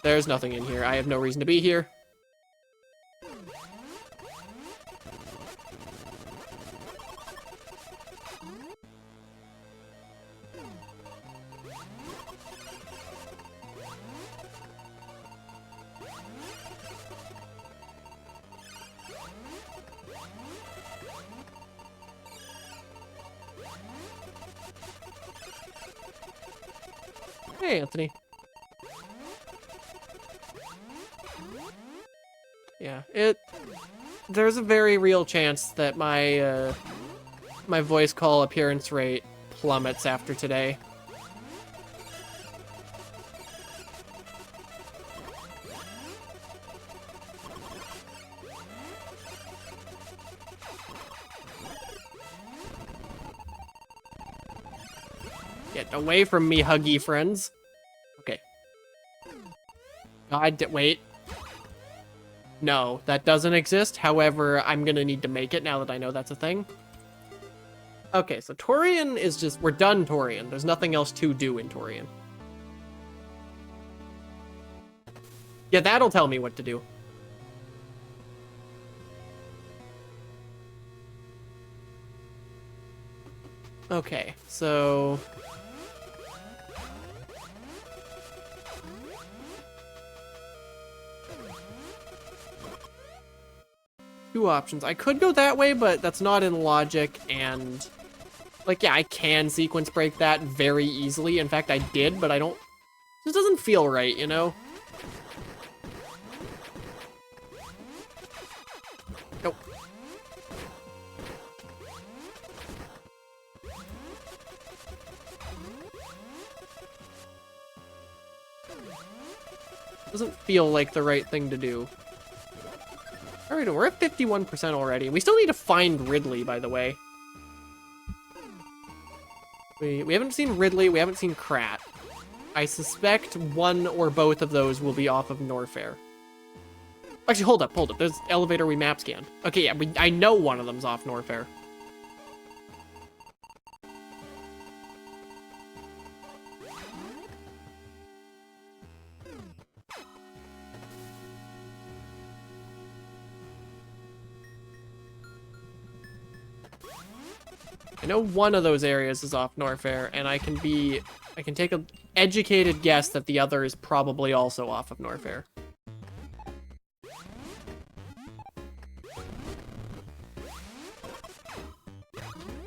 There's nothing in here. I have no reason to be here. Hey, Anthony. Yeah, there's a very real chance that my my voice call appearance rate plummets after today. Get away from me, huggy friends. Okay. Wait. No, that doesn't exist. However, I'm gonna need to make it now that I know that's a thing. Okay, so Torian is just... We're done, Torian. There's nothing else to do in Torian. Yeah, that'll tell me what to do. Okay, so... two options. I could go that way, but that's not in logic, and like, yeah, I can sequence break that very easily. In fact, I did, but I don't, it just doesn't feel right, you know? Nope. Doesn't feel like the right thing to do. All right, we're at 51% already. We still need to find Ridley, by the way. We haven't seen Ridley, we haven't seen Krat. I suspect one or both of those will be off of Norfair. Actually, hold up. There's elevator we map scanned. Okay, yeah, I know one of them's off Norfair. I know one of those areas is off Norfair, and I can take an educated guess that the other is probably also off of Norfair.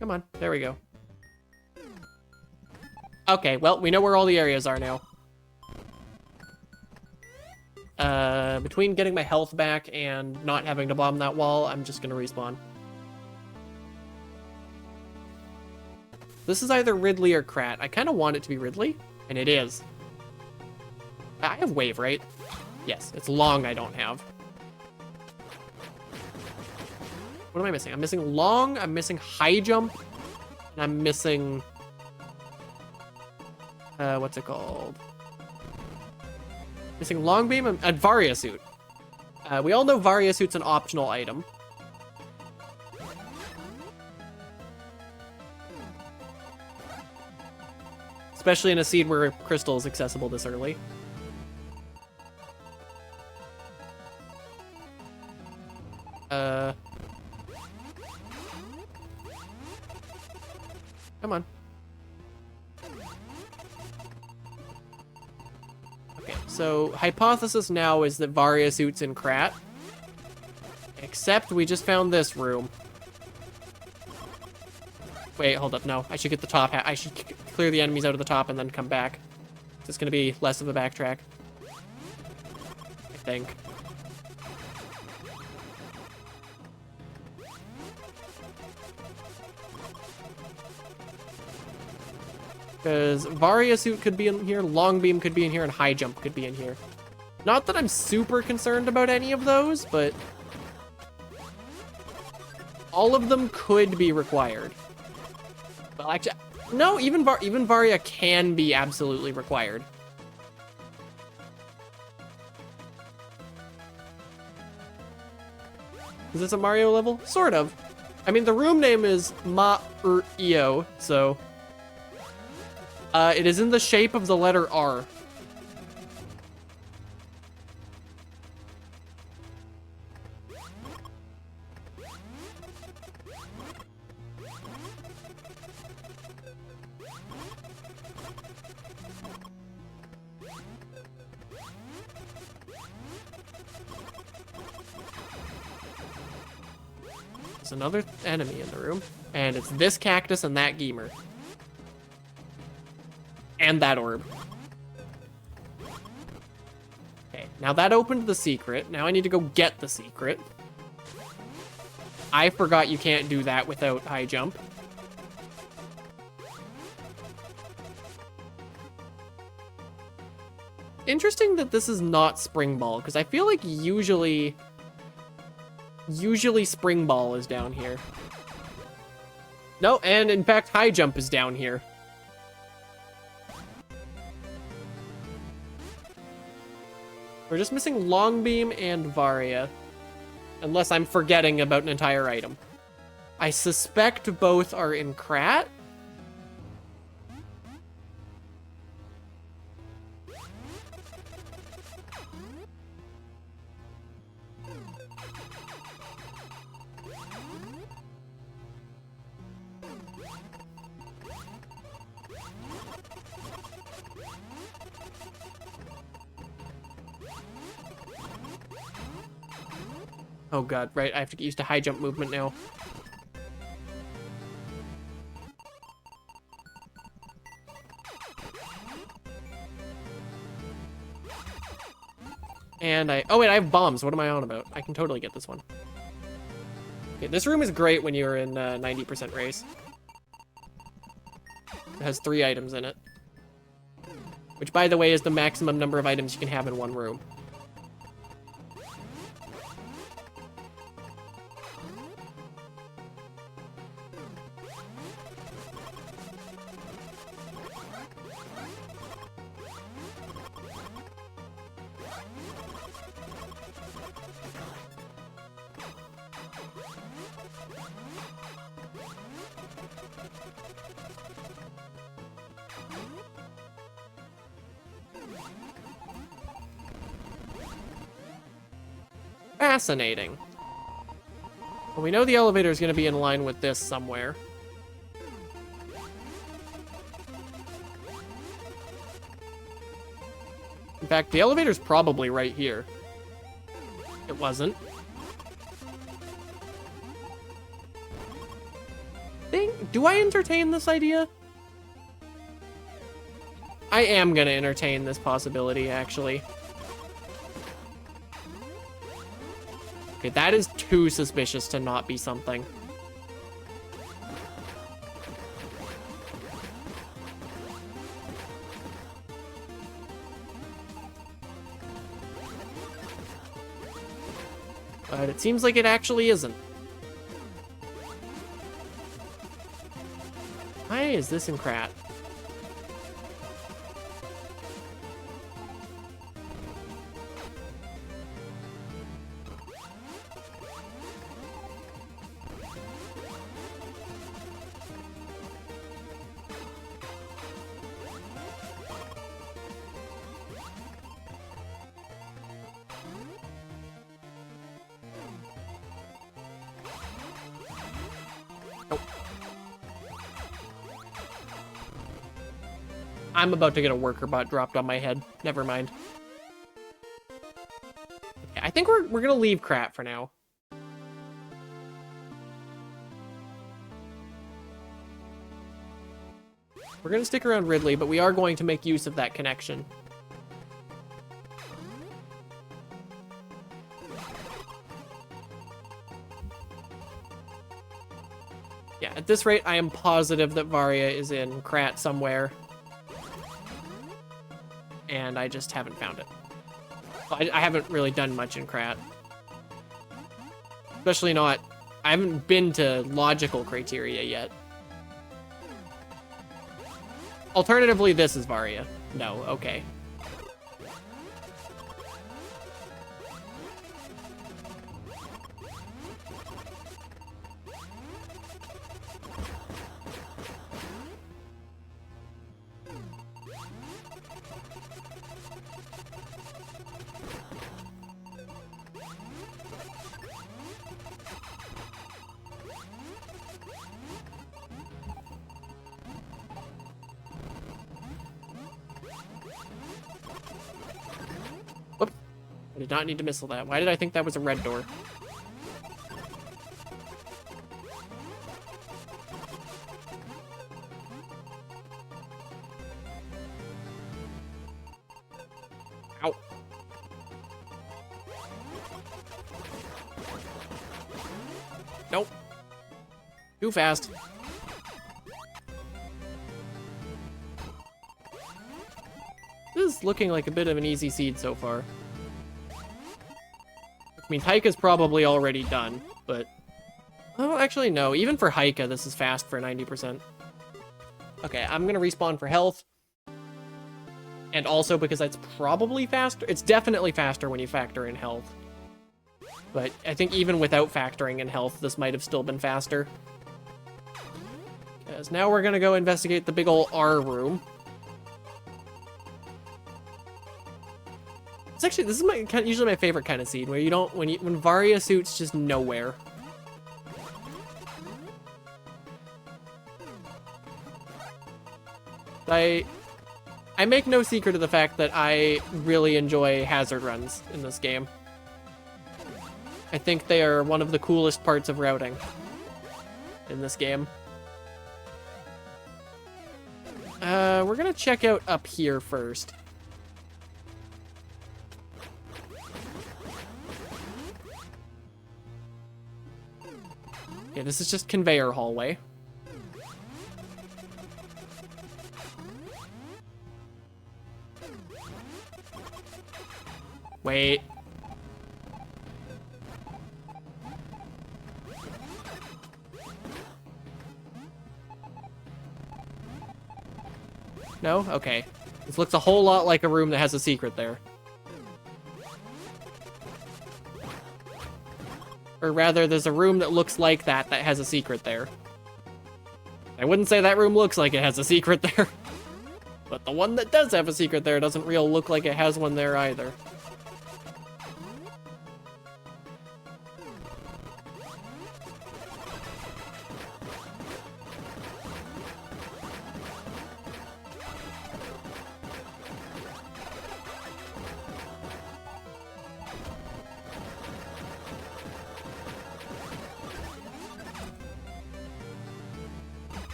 Come on, there we go. Okay, well, we know where all the areas are now. Between getting my health back and not having to bomb that wall, I'm just gonna respawn. This is either Ridley or Krat. I kind of want it to be Ridley, and it is. I have wave, right? Yes, it's long I don't have. What am I missing? I'm missing long, I'm missing high jump, and I'm missing... what's it called? Missing long beam and Varia suit. We all know Varia suit's an optional item. Especially in a seed where crystal is accessible this early. Come on. Okay, so hypothesis now is that Varia suit's in Krat. Except we just found this room. Wait, hold up, no. I should get the top hat. I should clear the enemies out of the top and then come back. It's gonna be less of a backtrack. I think. Because Varia suit could be in here, long beam could be in here, and high jump could be in here. Not that I'm super concerned about any of those, but all of them could be required. Well, actually, no, even Varia can be absolutely required. Is this a Mario level? Sort of. I mean, the room name is Ma-er-io, so... it is in the shape of the letter R. There's another enemy in the room, and it's this cactus and that Geemer. And that orb. Okay, now that opened the secret. Now I need to go get the secret. I forgot you can't do that without high jump. Interesting that this is not Spring Ball, because I feel like usually Spring Ball is down here. No, and in fact, high jump is down here. We're just missing long beam and Varia. Unless I'm forgetting about an entire item. I suspect both are in Krat. Oh god, right, I have to get used to high jump movement now. And oh wait, I have bombs. What am I on about? I can totally get this one. Okay, this room is great when you're in 90% race. It has 3 items in it. Which, by the way, is the maximum number of items you can have in one room. Fascinating. Well, we know the elevator is going to be in line with this somewhere. In fact, the elevator's probably right here. It wasn't. Do I entertain this idea? I am gonna entertain this possibility, actually. Okay, that is too suspicious to not be something. But it seems like it actually isn't. Why is this in Krat? I'm about to get a worker bot dropped on my head. Never mind. Okay, I think we're gonna leave Krat for now. We're gonna stick around Ridley, but we are going to make use of that connection. Yeah, at this rate, I am positive that Varia is in Krat somewhere. And I just haven't found it. I haven't really done much in Krat. Especially not... I haven't been to logical criteria yet. Alternatively, this is Varia. No, okay. I did not need to missile that. Why did I think that was a red door? Ow. Nope. Too fast. This is looking like a bit of an easy seed so far. I mean, Haika's probably already done, but... Oh, actually, no. Even for Haika, this is fast for 90%. Okay, I'm gonna respawn for health. And also because it's probably faster. It's definitely faster when you factor in health. But I think even without factoring in health, this might have still been faster. Because now we're gonna go investigate the big ol' R room. It's actually, this is usually my favorite kind of scene, where you don't, when Varia suits just nowhere. I make no secret of the fact that I really enjoy hazard runs in this game. I think they are one of the coolest parts of routing in this game. We're gonna check out up here first. Yeah, this is just conveyor hallway. Wait. No? Okay. This looks a whole lot like a room that has a secret there. Or rather, there's a room that looks like that has a secret there. I wouldn't say that room looks like it has a secret there. But the one that does have a secret there doesn't really look like it has one there either.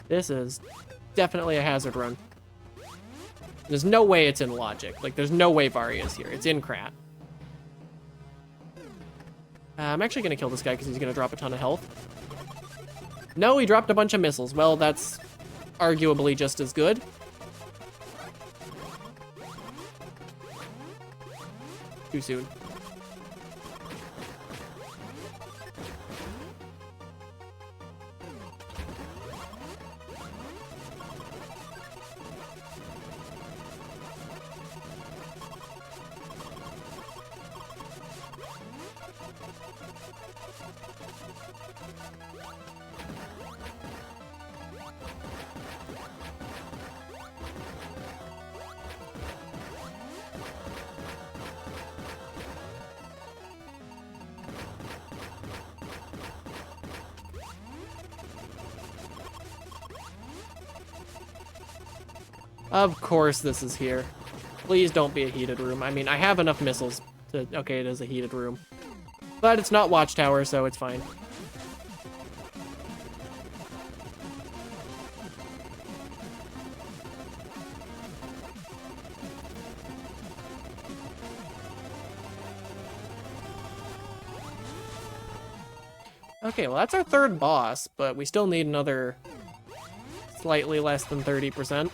This is definitely a hazard run. There's no way it's in logic. Like, there's no way Varia's here. It's in Krat. I'm actually going to kill this guy because he's going to drop a ton of health. No, he dropped a bunch of missiles. Well, that's arguably just as good. Too soon. Of course this is here. Please don't be a heated room. I mean, I have enough missiles to... Okay, it is a heated room. But it's not Watchtower, so it's fine. Okay, well that's our third boss, but we still need another slightly less than 30%.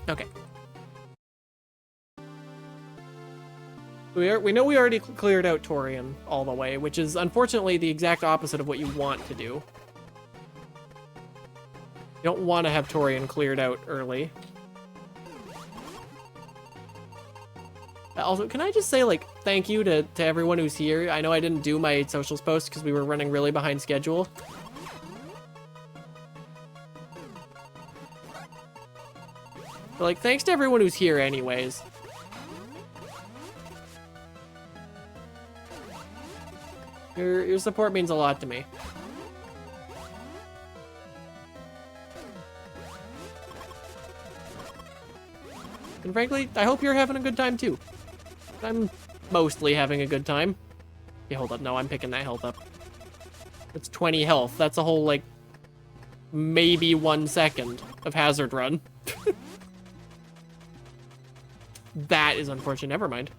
Okay. We know we already cleared out Torian all the way, which is unfortunately the exact opposite of what you want to do. You don't want to have Torian cleared out early. Also, can I just say, like, thank you to everyone who's here? I know I didn't do my socials post because we were running really behind schedule. But, like, thanks to everyone who's here anyways. Your support means a lot to me. And frankly, I hope you're having a good time too. I'm mostly having a good time. Okay, hold up. No, I'm picking that health up. It's 20 health. That's a whole, like, maybe 1 second of hazard run. That is unfortunate. Never mind.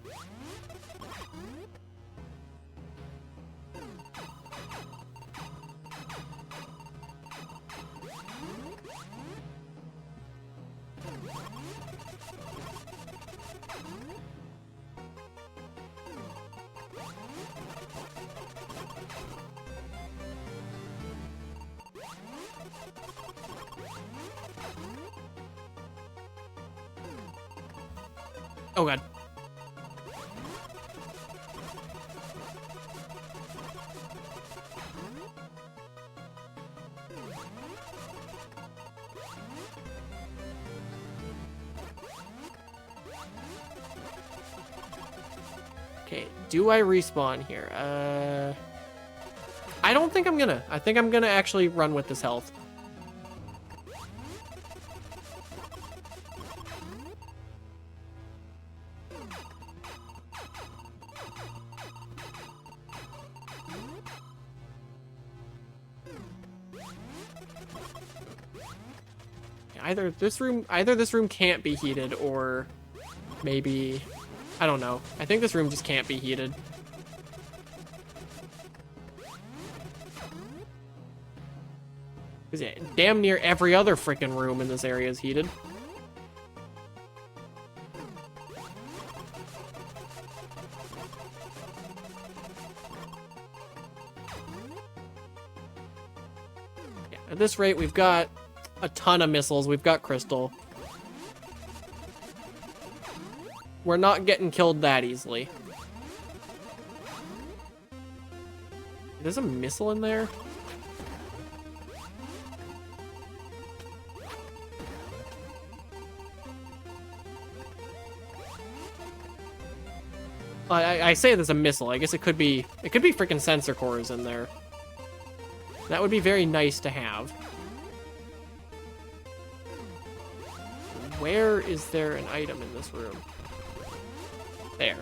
Oh god. Okay, do I respawn here? I don't think I'm gonna. I think I'm gonna actually run with this health. Either this room can't be heated, or maybe, I don't know. I think this room just can't be heated. Because yeah, damn near every other freaking room in this area is heated. Yeah, at this rate, we've got a ton of missiles. We've got Crystal. We're not getting killed that easily. There's a missile in there? I say there's a missile. I guess it could be freaking sensor cores in there. That would be very nice to have. Where is there an item in this room? There.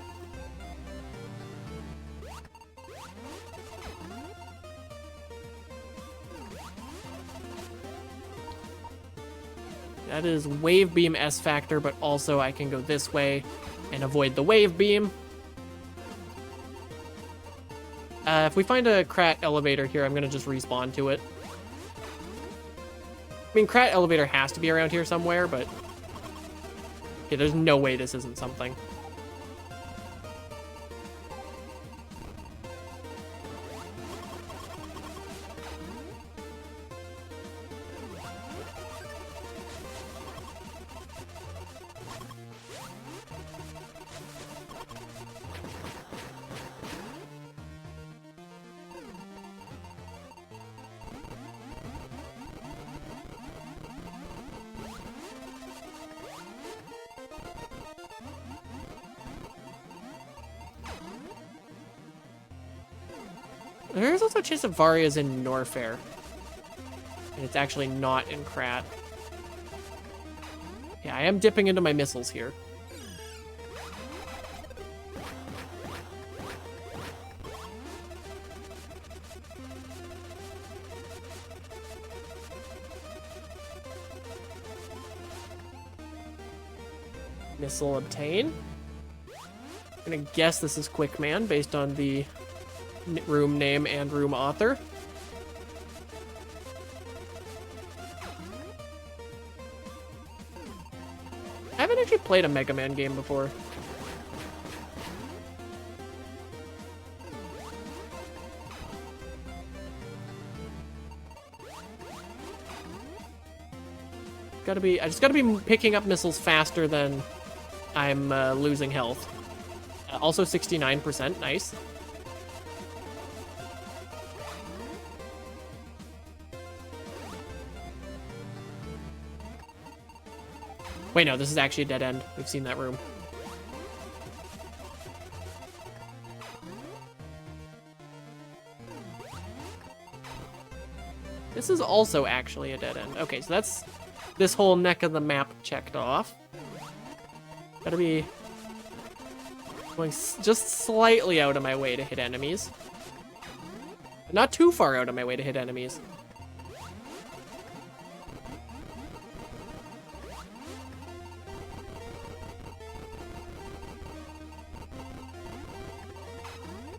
That is Wave Beam S Factor, but also I can go this way and avoid the Wave Beam. If we find a Krat elevator here, I'm gonna just respawn to it. I mean, Krat elevator has to be around here somewhere, but okay, there's no way this isn't something. There's also a chance that Varia's in Norfair. And it's actually not in Krat. Yeah, I am dipping into my missiles here. Missile obtain. I'm gonna guess this is Quickman based on the room name and room author. I haven't actually played a Mega Man game before. I just gotta be picking up missiles faster than I'm losing health. Also 69%, nice. Wait, no, this is actually a dead end. We've seen that room. This is also actually a dead end. Okay, so that's this whole neck of the map checked off. Gotta be going just slightly out of my way to hit enemies. But not too far out of my way to hit enemies.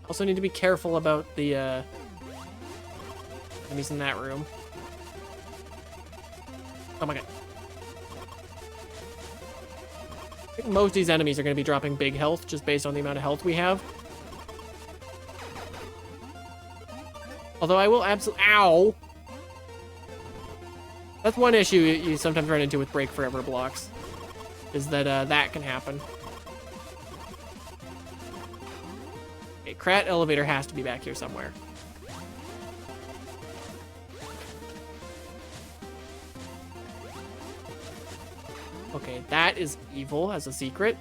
Also need to be careful about the enemies in that room. Oh my god. I think most of these enemies are going to be dropping big health just based on the amount of health we have. Although I will absolutely... Ow! That's one issue you sometimes run into with Break Forever blocks. Is that that can happen. Okay, Krat elevator has to be back here somewhere. Okay, that is evil as a secret.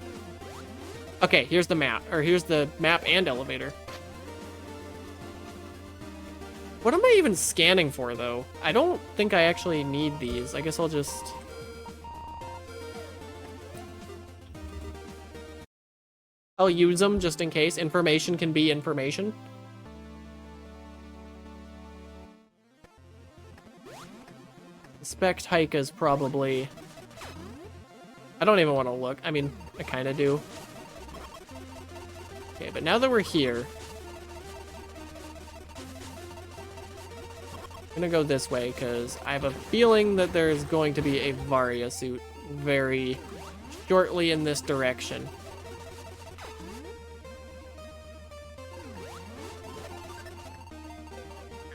Okay, here's the map. Or here's the map and elevator. What am I even scanning for, though? I don't think I actually need these. I guess I'll just... I'll use them just in case. Information can be information. Suspect Haika's probably... I don't even want to look. I mean, I kind of do. Okay, but now that we're here... I'm gonna go this way, because I have a feeling that there's going to be a Varia suit very shortly in this direction.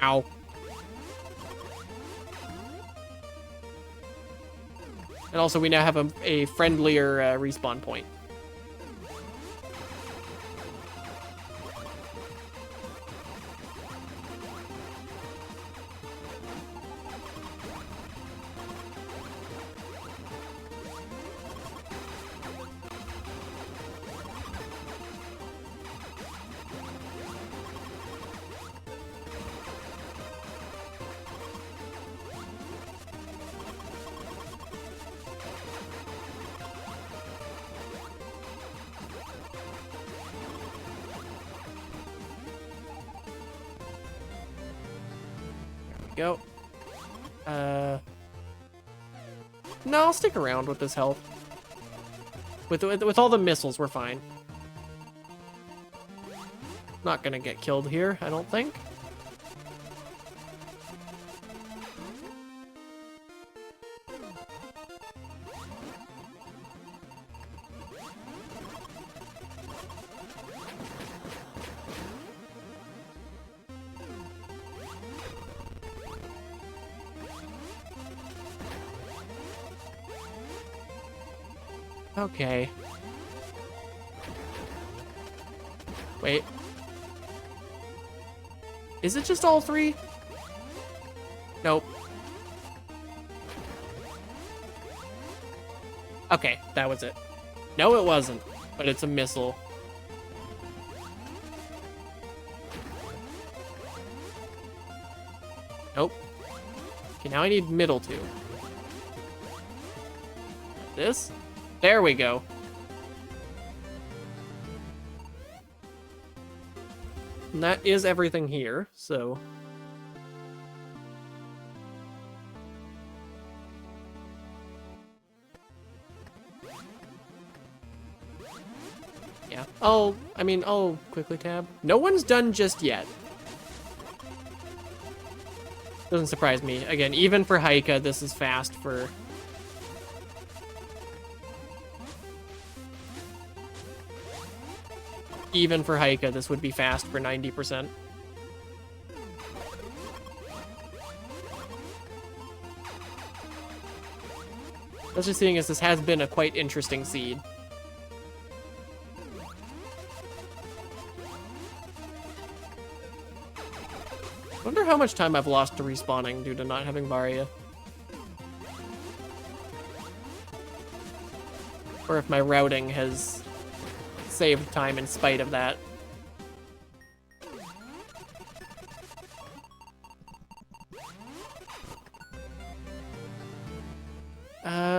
Ow. And also, we now have a friendlier respawn point. Go. No, I'll stick around with this health. With all the missiles, we're fine. Not gonna get killed here, I don't think. Okay. Wait. Is it just all three? Nope. Okay, that was it. No, it wasn't. But it's a missile. Nope. Okay, now I need middle two. This? There we go. And that is everything here, so... Yeah, I'll quickly tab. No one's done just yet. Doesn't surprise me. Again, even for Haika, this is fast for... Even for Haika, this would be fast for 90%. Especially seeing as this has been a quite interesting seed. Wonder how much time I've lost to respawning due to not having Varia. Or if my routing has saved time in spite of that.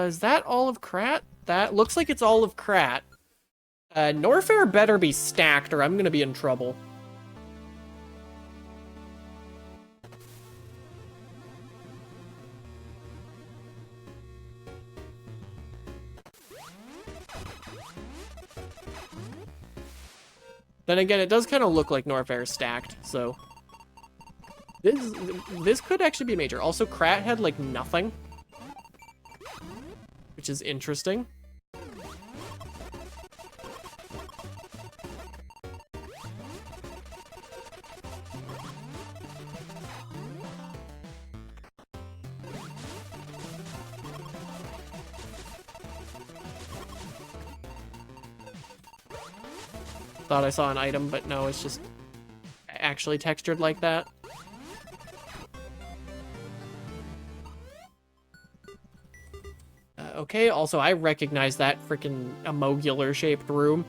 Is that all of Krat? That looks like it's all of Krat. Norfair better be stacked or I'm gonna be in trouble. Then again, it does kind of look like Norfair is stacked, so... This could actually be major. Also, Krat had, like, nothing. Which is interesting. Thought I saw an item, but no, it's just actually textured like that. Okay, also I recognize that freaking amogular-shaped room.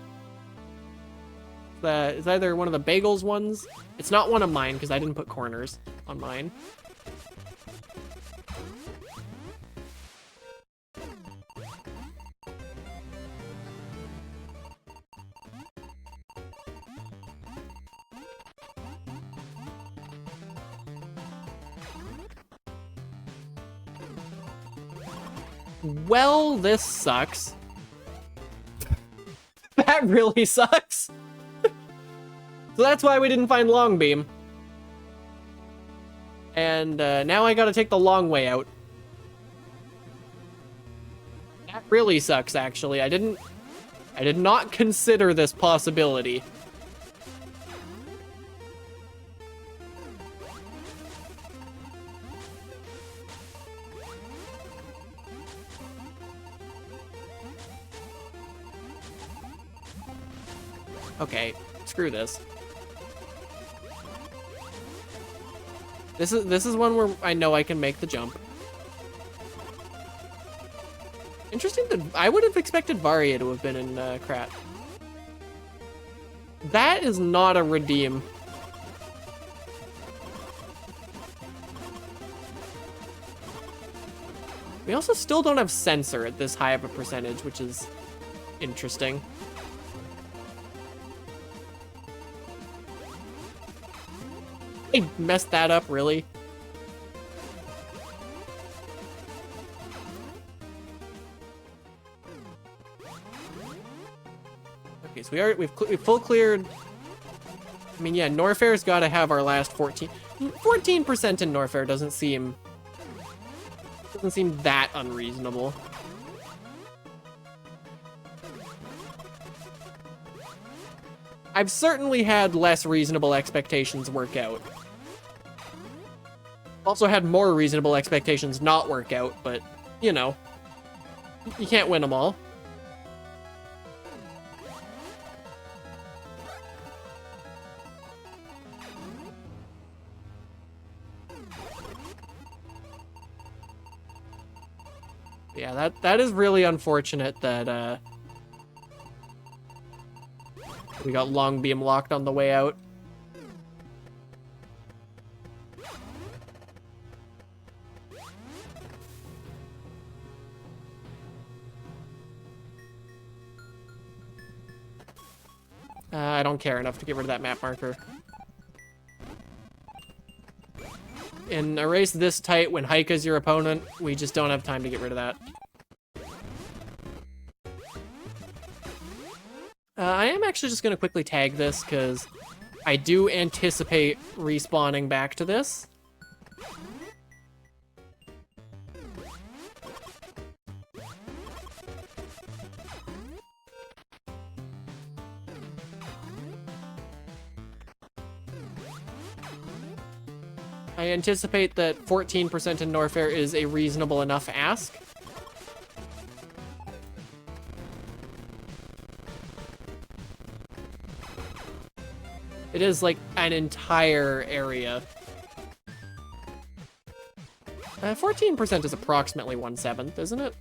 It's either one of the bagels ones. It's not one of mine because I didn't put corners on mine. Well, this sucks. That really sucks. So that's why we didn't find Long Beam. And now I gotta take the long way out. That really sucks, actually. I did not consider this possibility. Okay, screw this. This is one where I know I can make the jump. Interesting that I would have expected Varia to have been in Krat. That is not a redeem. We also still don't have Sensor at this high of a percentage, which is interesting. I messed that up, really. Okay, so we've full cleared. I mean, yeah, Norfair's got to have our last 14% in Norfair doesn't seem that unreasonable. I've certainly had less reasonable expectations work out. Also had more reasonable expectations not work out, but, you know, you can't win them all. Yeah, that is really unfortunate that, we got Long Beam locked on the way out. I don't care enough to get rid of that map marker. And erase this tight when Haika's your opponent. We just don't have time to get rid of that. I am actually just going to quickly tag this because I do anticipate respawning back to this. I anticipate that 14% in Norfair is a reasonable enough ask. It is like an entire area. 14% is approximately 1/7, isn't it?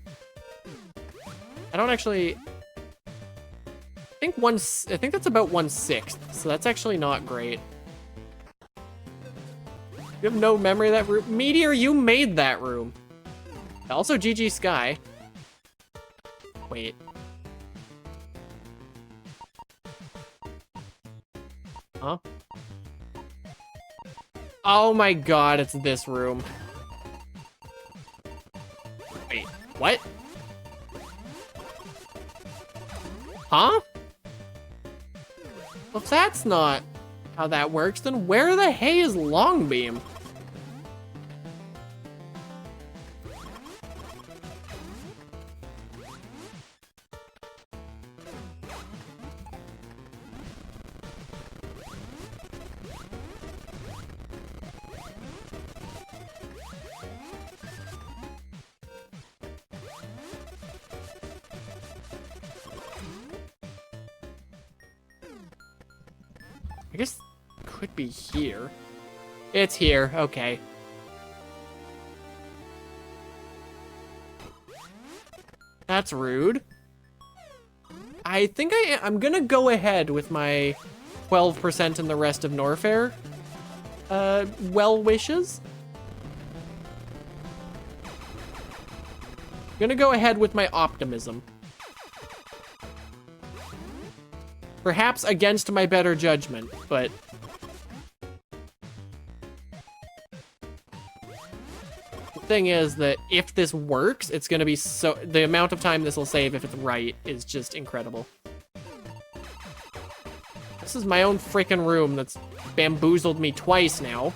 I don't actually... I think that's about 1/6, so that's actually not great. You have no memory of that room? Meteor, you made that room. Also, GG Sky. Wait. Huh? Oh my god, it's this room. Wait, what? Huh? Well, if that's not how that works, then where the hey is Long Beam? I guess it could be here. It's here, okay. That's rude. I think I'm gonna go ahead with my 12% in the rest of Norfair well wishes. I'm gonna go ahead with my optimism. Perhaps against my better judgment, but... the thing is that if this works, it's gonna be so... the amount of time this will save if it's right is just incredible. This is my own freaking room that's bamboozled me twice now.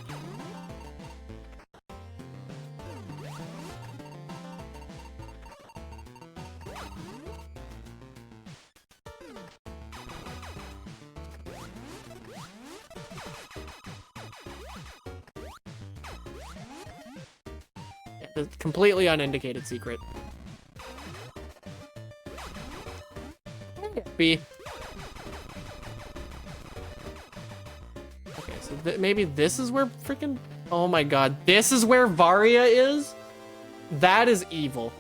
Yeah, the completely unindicated secret. B. Okay, so maybe this is where freaking... oh my god, this is where Varia is? That is evil.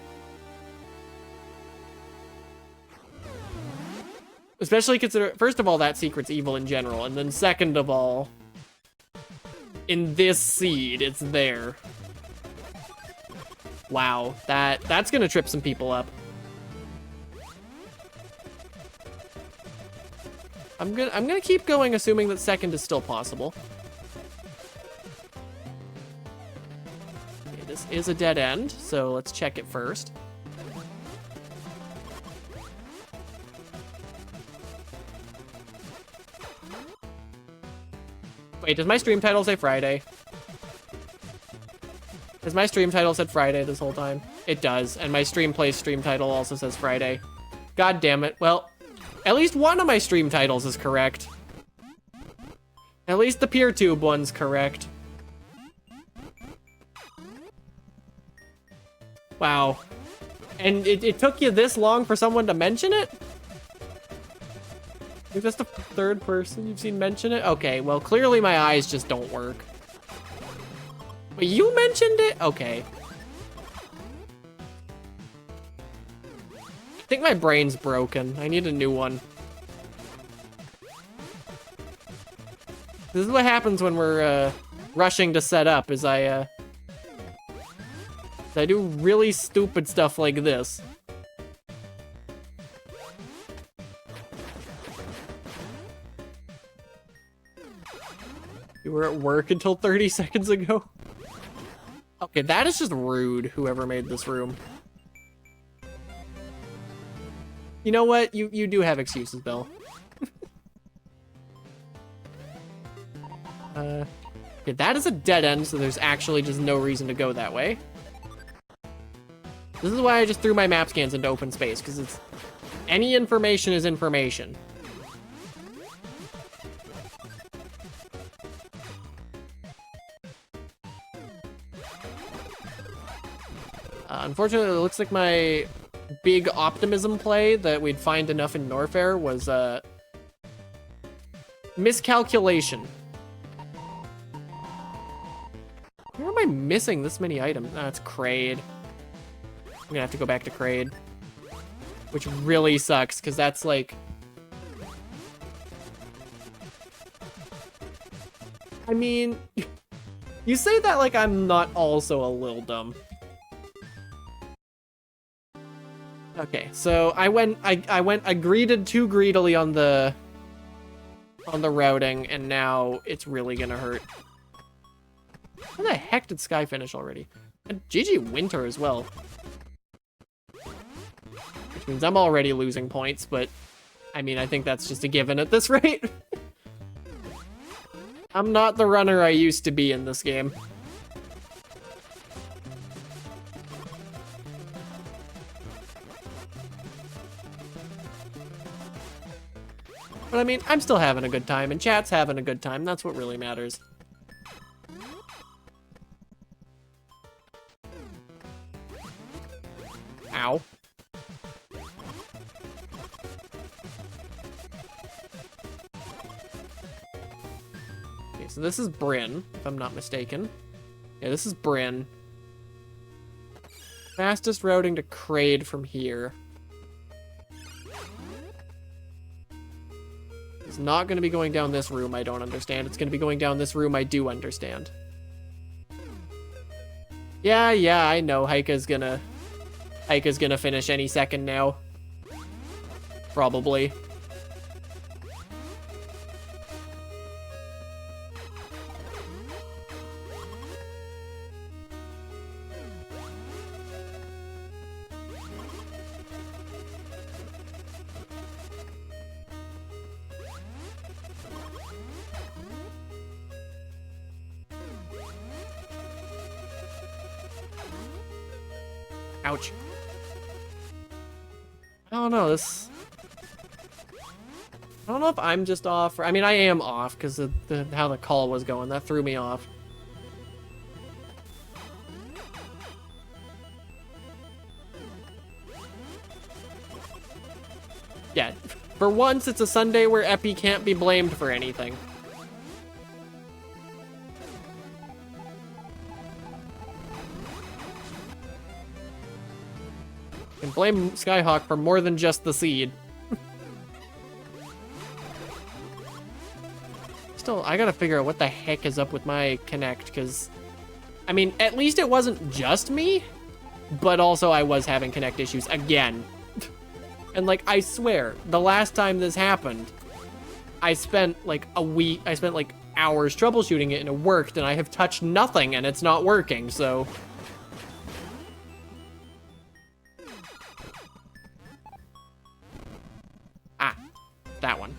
Especially consider... first of all, that secret's evil in general, and then second of all... in this seed, it's there. Wow, that's gonna trip some people up. I'm gonna keep going, assuming that second is still possible. Okay, this is a dead end, so let's check it first. Wait, does my stream title say Friday? Has my stream title said Friday this whole time? It does, and my stream title also says Friday. God damn it. Well, at least one of my stream titles is correct. At least the PeerTube one's correct. Wow. And it took you this long for someone to mention it? Is this the third person you've seen mention it? Okay, well, clearly my eyes just don't work. But you mentioned it? Okay. I think my brain's broken. I need a new one. This is what happens when we're rushing to set up, is I do really stupid stuff like this. You were at work until 30 seconds ago? Okay, that is just rude, whoever made this room. You know what? You do have excuses, Bill. Okay, that is a dead end, so there's actually just no reason to go that way. This is why I just threw my map scans into open space, because it's... any information is information. Unfortunately, it looks like my big optimism play that we'd find enough in Norfair was miscalculation. Where am I missing this many items? That's Kraid. I'm gonna have to go back to Kraid, which really sucks because that's like... I mean, you say that like I'm not also a little dumb. Okay, so I greeted too greedily on the routing, and now it's really gonna hurt. How the heck did Sky finish already? And GG Winter as well. Which means I'm already losing points, but I mean, I think that's just a given at this rate. I'm not the runner I used to be in this game. But I mean, I'm still having a good time, and chat's having a good time. That's what really matters. Ow. Okay, so this is Bryn, if I'm not mistaken. Yeah, this is Bryn. Fastest routing to Kraid from here. It's not going to be going down this room I don't understand. It's going to be going down this room I do understand. Yeah, I know Heike's gonna finish any second now. Probably. Ouch. I don't know, this... I don't know if I'm just off, or... I mean, I am off, because of how the call was going. That threw me off. Yeah, for once, it's a Sunday where Epi can't be blamed for anything. Can blame Skyhawk for more than just the seed. Still, I gotta figure out what the heck is up with my Kinect, because... I mean, at least it wasn't just me, but also I was having Kinect issues again. And, like, I swear, the last time this happened, I spent, like, hours troubleshooting it, and it worked, and I have touched nothing, and it's not working, so... Ah, that one.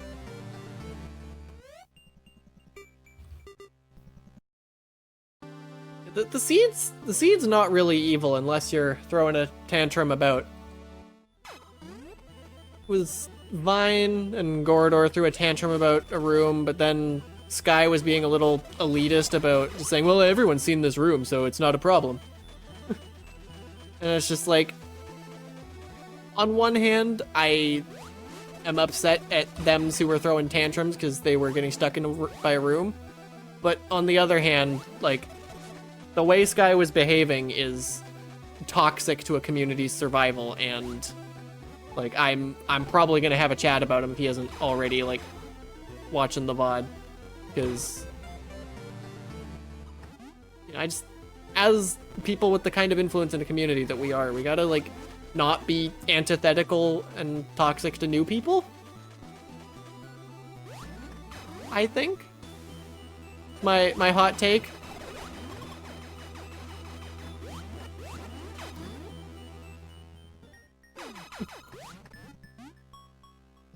The seed's not really evil unless you're throwing a tantrum about. Was Vine and Gordor threw a tantrum about a room, but then Sky was being a little elitist about just saying, well, everyone's seen this room, so it's not a problem. And it's just like, on one hand, I am upset at them who were throwing tantrums because they were getting stuck by a room. But on the other hand, like, the way Sky was behaving is toxic to a community's survival, and like I'm probably gonna have a chat about him if he isn't already like watching the VOD, because you know, I just, as people with the kind of influence in the community that we are, we gotta like not be antithetical and toxic to new people. I think my hot take.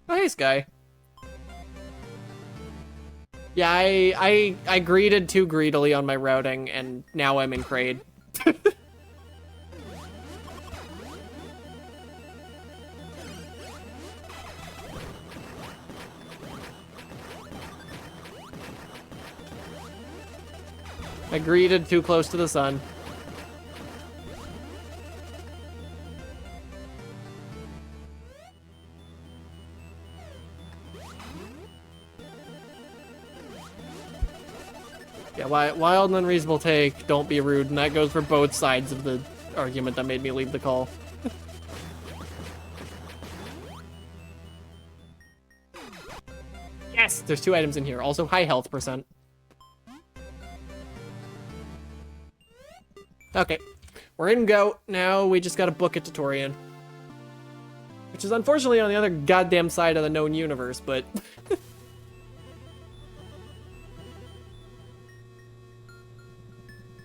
Oh, hey, Sky. Yeah, I greeted too greedily on my routing, and now I'm in Kraid. I greeted too close to the sun. Yeah, wild and unreasonable take, don't be rude, and that goes for both sides of the argument that made me leave the call. Yes! There's 2 items in here, also high health percent. Okay, we're in Go. Now we just gotta book it to Torian. Which is unfortunately on the other goddamn side of the known universe, but...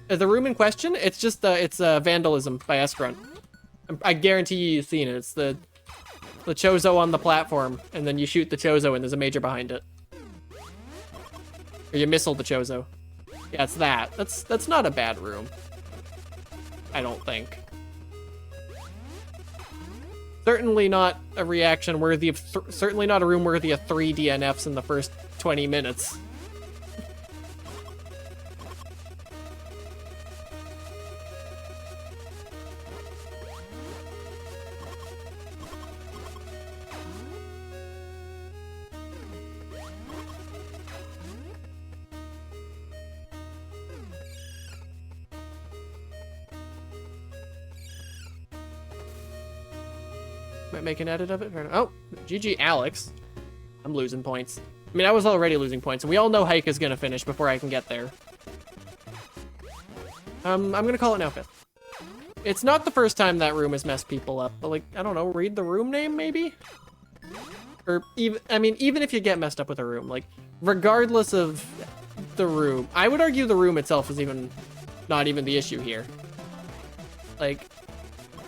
The room in question, it's just it's Vandalism by Escrunt. I guarantee you've seen it. It's the Chozo on the platform, and then you shoot the Chozo and there's a major behind it. Or you missile the Chozo. Yeah, it's that. That's not a bad room. I don't think. Certainly not a reaction worthy of certainly not a room worthy of 3 DNFs in the first 20 minutes. Might make an edit of it. Oh, GG Alex. I'm losing points. I mean, I was already losing points, and we all know Hike is gonna finish before I can get there. I'm gonna call it now 5th. It's not the first time that room has messed people up, but like, I don't know, read the room name maybe? Or even, I mean, even if you get messed up with a room, like, regardless of the room, I would argue the room itself is not even the issue here. Like,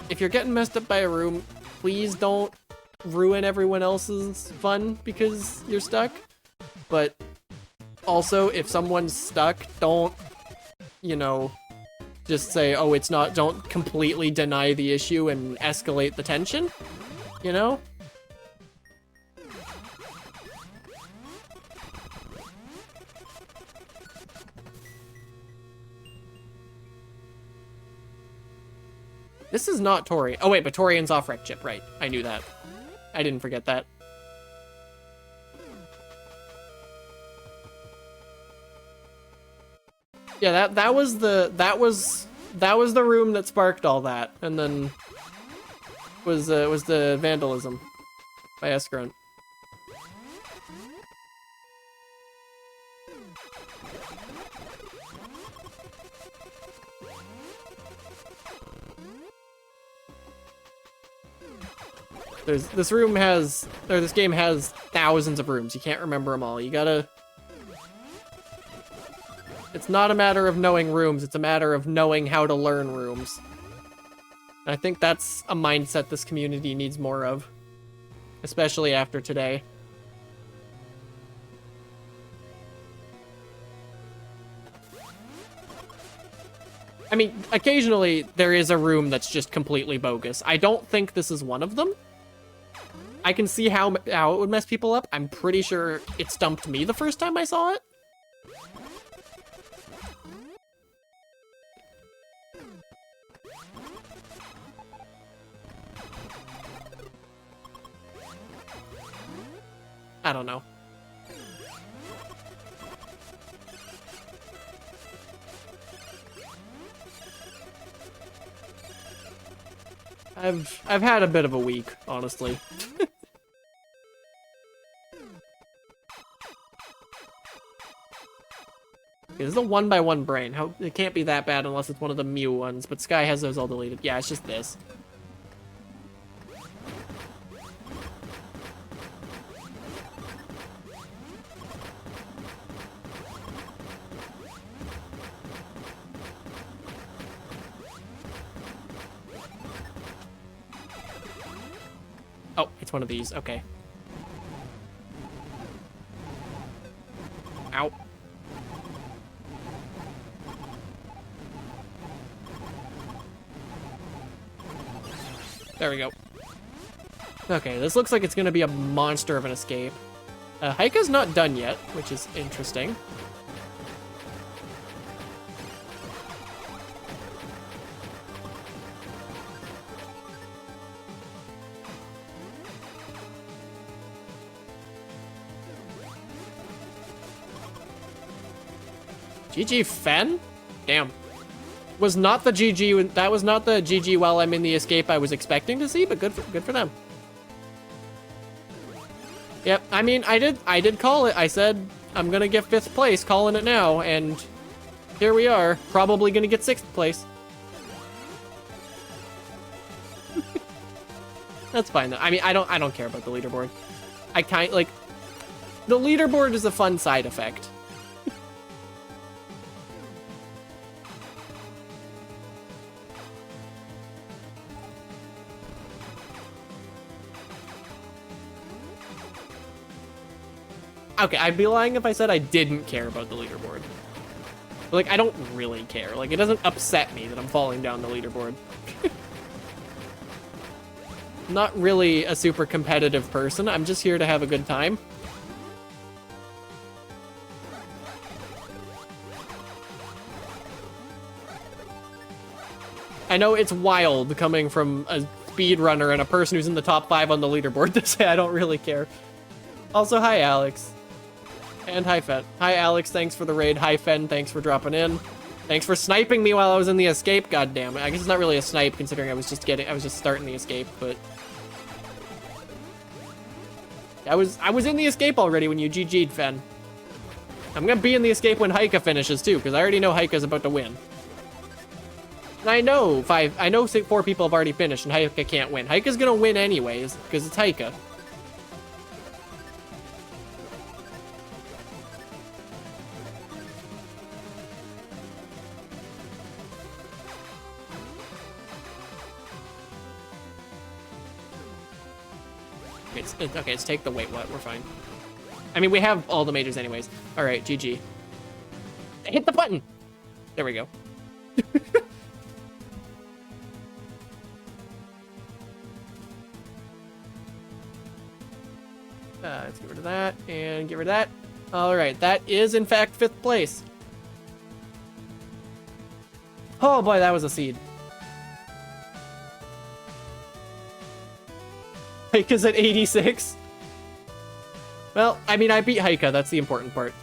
if you're getting messed up by a room, please don't ruin everyone else's fun because you're stuck. But also, if someone's stuck, don't, you know, just say, oh, it's not, don't completely deny the issue and escalate the tension, you know? This is not Tori. Oh wait, but Torian's off rec chip, right. I knew that. I didn't forget that. Yeah, that was the room that sparked all that, and then was the vandalism by Escaron. This game has thousands of rooms. You can't remember them all. You gotta... It's not a matter of knowing rooms, it's a matter of knowing how to learn rooms. I think that's a mindset this community needs more of. Especially after today. I mean, occasionally there is a room that's just completely bogus. I don't think this is one of them. I can see how it would mess people up. I'm pretty sure it stumped me the first time I saw it. I don't know. I've had a bit of a week, honestly. This is a 1x1 brain. How it can't be that bad unless it's one of the Mew ones, but Sky has those all deleted. Yeah, it's just this. Oh, it's one of these. Okay. Ow. There we go. Okay, this looks like it's gonna be a monster of an escape. Haika's not done yet, which is interesting. GG Fen? Damn. Was not the GG, that was not the GG while I'm in the escape I was expecting to see, but good for them. Yep, I mean, I did call it. I said I'm gonna get 5th place, calling it now, and here we are, probably gonna get 6th place. That's fine though. I mean, I don't care about the leaderboard. The leaderboard is a fun side effect. Okay, I'd be lying if I said I didn't care about the leaderboard. But, like, I don't really care. Like, it doesn't upset me that I'm falling down the leaderboard. I'm not really a super competitive person. I'm just here to have a good time. I know it's wild coming from a speedrunner and a person who's in the top 5 on the leaderboard to say I don't really care. Also, hi, Alex. And hi, Fen. Hi, Alex. Thanks for the raid. Hi, Fen. Thanks for dropping in. Thanks for sniping me while I was in the escape. God damn it. I guess it's not really a snipe considering I was just starting the escape, but... I was in the escape already when you GG'd, Fen. I'm gonna be in the escape when Haika finishes too, because I already know Haika's about to win. And I know 4 people have already finished, and Haika can't win. Haika's gonna win anyways, because it's Haika. It's take the wait what, we're fine. I mean, we have all the majors anyways. All right, GG. Hit the button. There we go. Let's get rid of that and get rid of that. All right, that is in fact 5th place. Oh boy, that was a seed. Haika's at 86. Well, I mean, I beat Haika. That's the important part.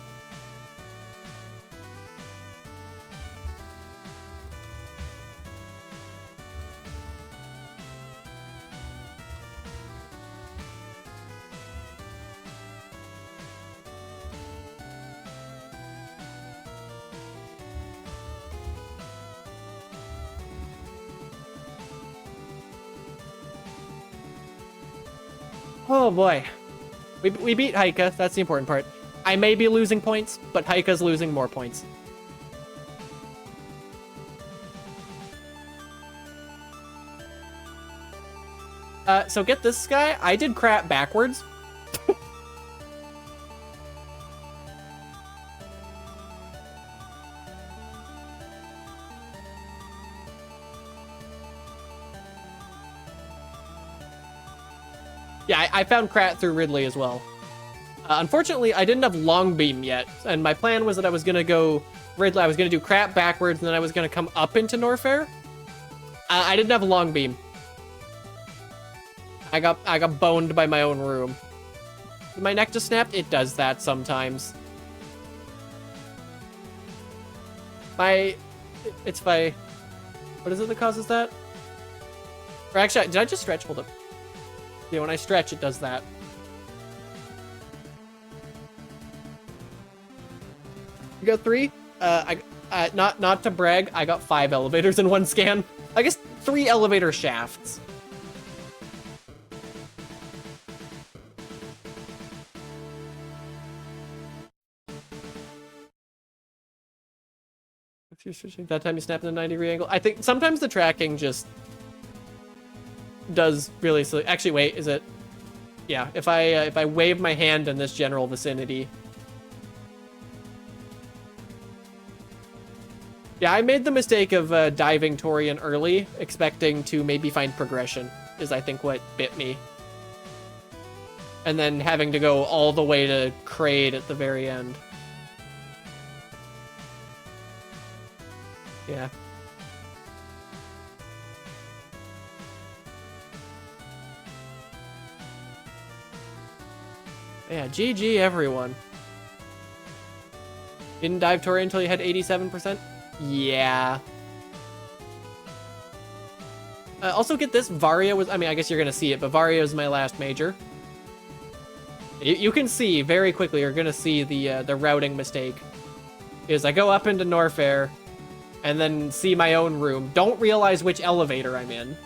Oh boy. We beat Haika, that's the important part. I may be losing points, but Haika's losing more points. So get this guy, I did crap backwards. Yeah, I found Krat through Ridley as well. Unfortunately, I didn't have Long Beam yet, and my plan was that I was gonna go Ridley. I was gonna do Krat backwards, and then I was gonna come up into Norfair. I didn't have Long Beam. I got boned by my own room. Did my neck just snapped? It does that sometimes. It's my. What is it that causes that? Or actually, did I just stretch? Hold up. Yeah, when I stretch, it does that. You got 3? Not to brag, I got 5 elevators in one scan. I guess 3 elevator shafts. If you're switching, that time you snap in a 90-degree angle. I think sometimes the tracking just does really silly. Actually, wait, is it? Yeah, if I wave my hand in this general vicinity. Yeah, I made the mistake of diving Torian early, expecting to maybe find progression, is I think what bit me. And then having to go all the way to Kraid at the very end. Yeah. Yeah, GG everyone. Didn't dive Tori until you had 87%? Yeah. Also get this, Varia was, I mean, I guess you're gonna see it, but Varia is my last major. You can see very quickly, you're gonna see the routing mistake. Is I go up into Norfair, and then see my own room. Don't realize which elevator I'm in.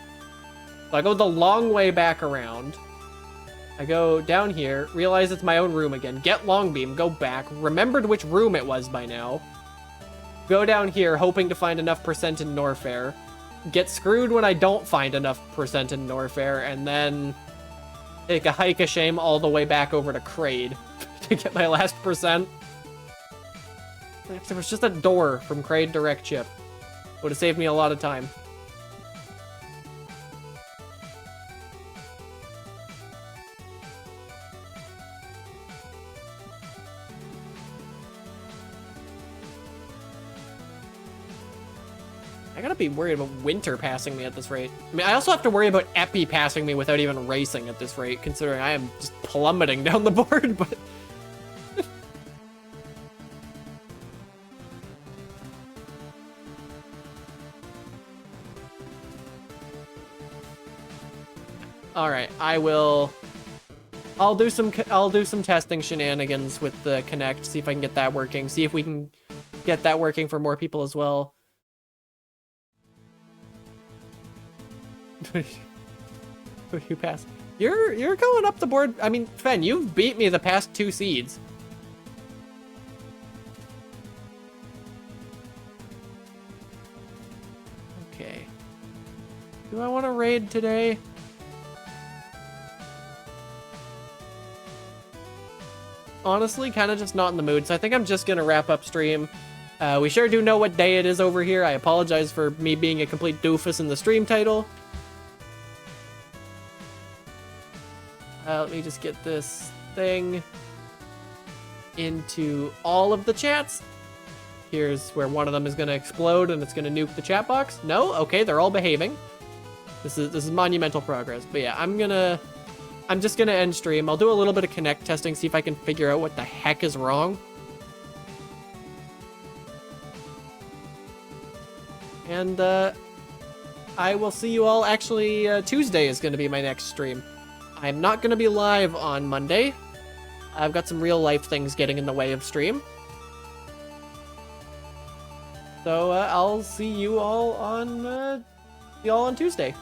So I go the long way back around. I go down here, realize it's my own room again, get Long Beam, go back, remembered which room it was by now, go down here hoping to find enough percent in Norfair, get screwed when I don't find enough percent in Norfair, and then take a hike of shame all the way back over to Kraid to get my last percent. If there was just a door from Kraid direct chip, would have saved me a lot of time. I gotta be worried about Winter passing me at this rate. I mean, I also have to worry about Epi passing me without even racing at this rate, considering I am just plummeting down the board, but... Alright, I will I'll do some testing shenanigans with the Connect, see if I can get that working, see if we can get that working for more people as well. You pass. You're going up the board. I mean, Fen, you've beat me the past 2 seeds. Okay. Do I want to raid today? Honestly, kind of just not in the mood, so I think I'm just gonna wrap up stream. We sure do know what day it is over here. I apologize for me being a complete doofus in the stream title. Let me just get this thing into all of the chats. Here's where one of them is gonna explode and it's gonna nuke the chat box. No? Okay, they're all behaving. This is monumental progress. But yeah, I'm just gonna end stream. I'll do a little bit of Connect testing, see if I can figure out what the heck is wrong. And I will see you all. Actually, Tuesday is gonna be my next stream. I'm not gonna be live on Monday. I've got some real life things getting in the way of stream. So I'll see you all on Tuesday.